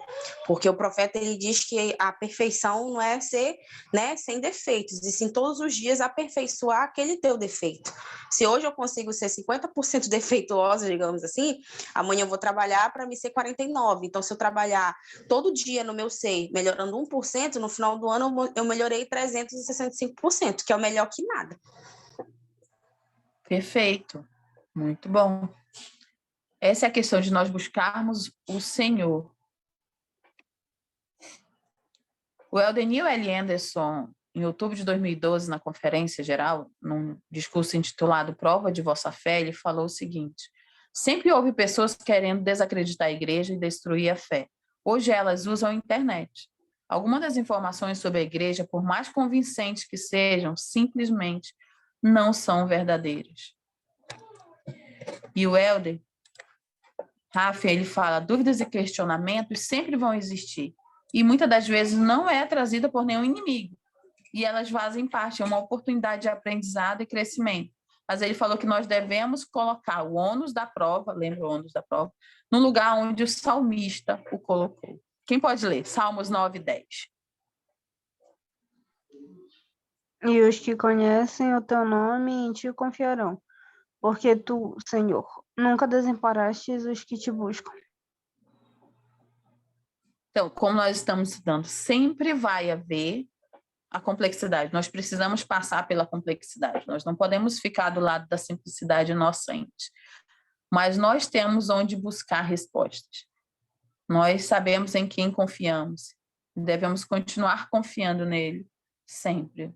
porque o profeta ele diz que a perfeição não é ser, né, sem defeitos, e sim todos os dias aperfeiçoar aquele teu defeito. Se hoje eu consigo ser 50% defeituosa, digamos assim, amanhã eu vou trabalhar para me ser 49%. Então, se eu trabalhar todo dia no meu ser, melhorando 1%, no final do ano eu melhorei 365%, que é o melhor que nada. Perfeito. Muito bom. Essa é a questão de nós buscarmos o Senhor. O Eldenil L. Anderson, em outubro de 2012, na Conferência Geral, num discurso intitulado Prova de Vossa Fé, ele falou o seguinte: sempre houve pessoas querendo desacreditar a igreja e destruir a fé. Hoje elas usam a internet. Algumas das informações sobre a igreja, por mais convincentes que sejam, simplesmente não são verdadeiras. E o Elder Rafa, ele fala, dúvidas e questionamentos sempre vão existir. E muitas das vezes não é trazida por nenhum inimigo. E elas fazem parte, é uma oportunidade de aprendizado e crescimento. Mas ele falou que nós devemos colocar o ônus da prova, lembra o ônus da prova, no lugar onde o salmista o colocou. Quem pode ler? Salmos 9 e 10. E os que conhecem o teu nome em ti confiarão, porque tu, Senhor, nunca desamparastes os que te buscam. Então, como nós estamos estudando, sempre vai haver a complexidade. Nós precisamos passar pela complexidade. Nós não podemos ficar do lado da simplicidade inocente. Mas nós temos onde buscar respostas. Nós sabemos em quem confiamos. Devemos continuar confiando nele sempre.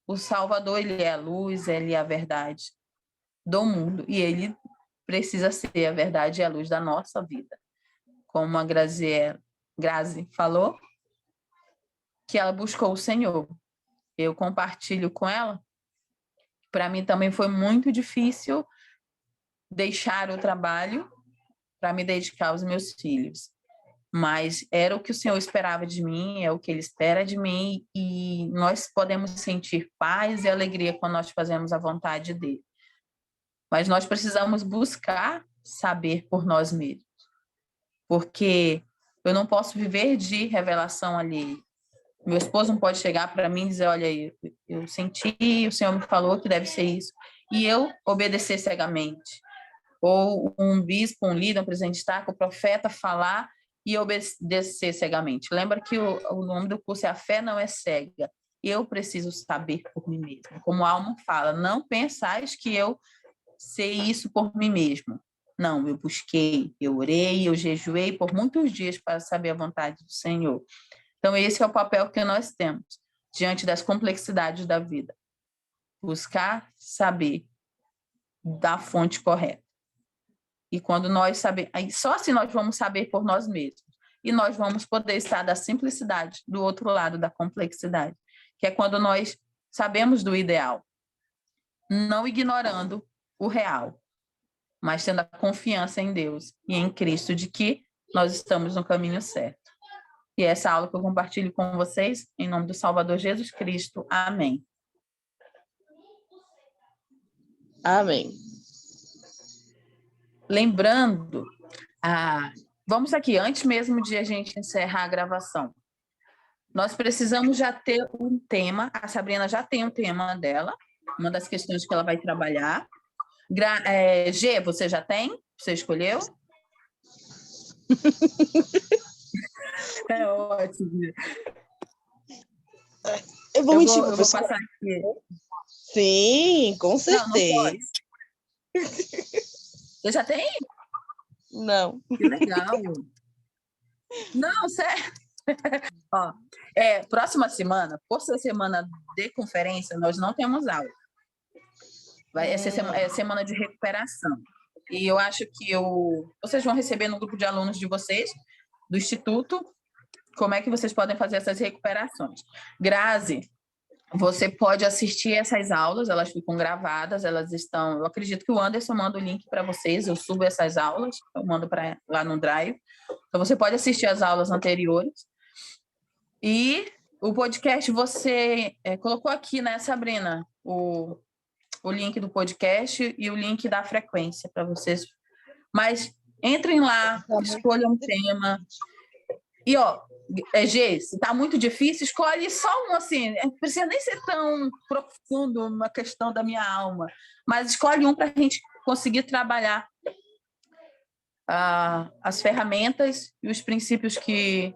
O Salvador, ele é a luz, ele é a verdade do mundo. E ele precisa ser a verdade e a luz da nossa vida. Como a Grazi falou, que ela buscou o Senhor. Eu compartilho com ela. Para mim também foi muito difícil deixar o trabalho para me dedicar aos meus filhos. Mas era o que o Senhor esperava de mim, é o que Ele espera de mim, e nós podemos sentir paz e alegria quando nós fazemos a vontade dEle. Mas nós precisamos buscar saber por nós mesmos. Porque eu não posso viver de revelação alheia. Meu esposo não pode chegar para mim e dizer, olha, eu senti, o Senhor me falou que deve ser isso, e eu obedecer cegamente. Ou um bispo, um líder, um presidente de Estado, o profeta falar e obedecer cegamente. Lembra que o nome do curso é A Fé Não é Cega. Eu preciso saber por mim mesmo. Como a alma fala, não pensais que eu sei isso por mim mesmo. Não, eu busquei, eu orei, eu jejuei por muitos dias para saber a vontade do Senhor. Então, esse é o papel que nós temos diante das complexidades da vida. Buscar saber da fonte correta. E quando nós sabemos, só assim nós vamos saber por nós mesmos. e nós vamos poder estar da simplicidade do outro lado da complexidade, que é quando nós sabemos do ideal, não ignorando o real, mas tendo a confiança em Deus e em Cristo de que nós estamos no caminho certo. E essa aula que eu compartilho com vocês, em nome do Salvador Jesus Cristo. Amém. Amém. Lembrando, vamos aqui, antes mesmo de a gente encerrar a gravação, nós precisamos já ter um tema, a Sabrina já tem um tema dela, uma das questões que ela vai trabalhar. G, você já tem? Você escolheu? É ótimo. Eu vou mentir, eu vou passar aqui. Sim, com Não certeza. pode. Você já tem? Não. Que legal. Não, sério. Ó, próxima semana, por ser semana de conferência, nós não temos aula. Vai ser semana de recuperação. E eu acho que vocês vão receber no grupo de alunos de vocês, do Instituto, como é que vocês podem fazer essas recuperações. Grazi, você pode assistir essas aulas, elas ficam gravadas, elas estão... Eu acredito que o Anderson manda o link para vocês, eu subo essas aulas, eu mando lá no Drive. Então, você pode assistir as aulas anteriores. E o podcast, você colocou aqui, né, Sabrina? O link do podcast e o link da frequência para vocês. Mas entrem lá, escolham um tema. E, G, se está muito difícil, escolhe só um, assim, não precisa nem ser tão profundo uma questão da minha alma, mas escolhe um para a gente conseguir trabalhar as ferramentas e os princípios que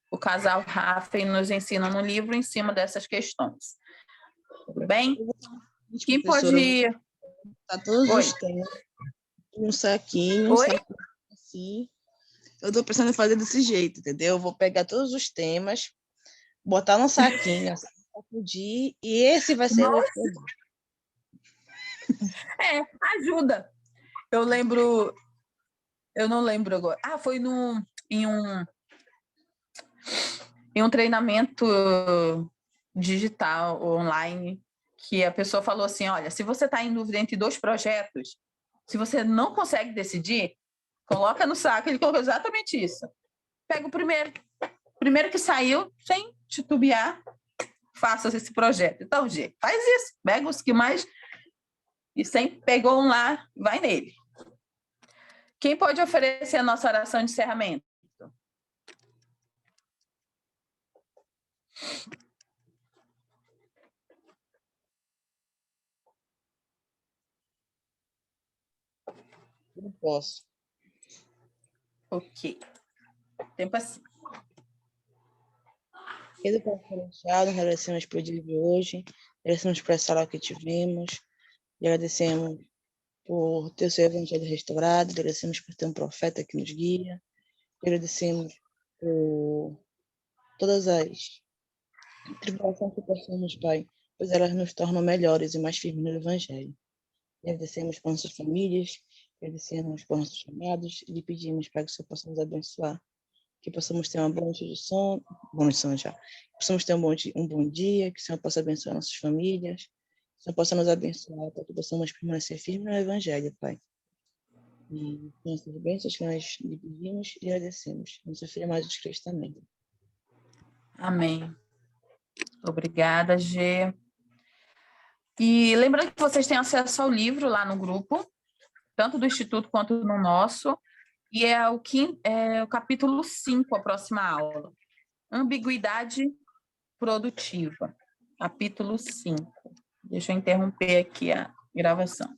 o casal Raffen nos ensina no livro em cima dessas questões. Tudo bem? Quem pode ir? Tá todos os temas. Um saquinho, assim. Eu tô pensando em fazer desse jeito, entendeu? Eu vou pegar todos os temas, botar num saquinho, assim, sacudir, e esse vai ser o ajuda. Eu não lembro agora. Foi em um treinamento digital, online, que a pessoa falou assim, olha, se você está em dúvida entre 2 projetos, se você não consegue decidir, coloca no saco. Ele colocou exatamente isso. Pega o primeiro que saiu, sem titubear, faça esse projeto. Então, G, faz isso. Pega os que mais... E sempre pegou um lá, vai nele. Quem pode oferecer a nossa oração de encerramento? Não posso. Ok. Tempo assim. Querido Pai Celestial, agradecemos pelo dia de hoje, agradecemos por essa aula que tivemos, e agradecemos por ter o seu evangelho restaurado, agradecemos por ter um profeta que nos guia, agradecemos por todas as tribulações que passamos, Pai, pois elas nos tornam melhores e mais firmes no evangelho. Agradecemos por nossas famílias, agradecemos por nossos chamados e lhe pedimos para que o Senhor possa nos abençoar, que possamos ter uma boa noite de sono, que possamos ter um bom dia, que o Senhor possa abençoar nossas famílias, que o Senhor possa nos abençoar, para que possamos permanecer firmes no Evangelho, Pai. E com essas bênçãos que nós lhe pedimos e agradecemos. Nosso Filho amado Jesus Cristo também. Amém. Obrigada, G. E lembrando que vocês têm acesso ao livro lá no grupo, tanto do Instituto quanto no nosso, e é o capítulo 5, a próxima aula. Ambiguidade produtiva. Capítulo 5. Deixa eu interromper aqui a gravação.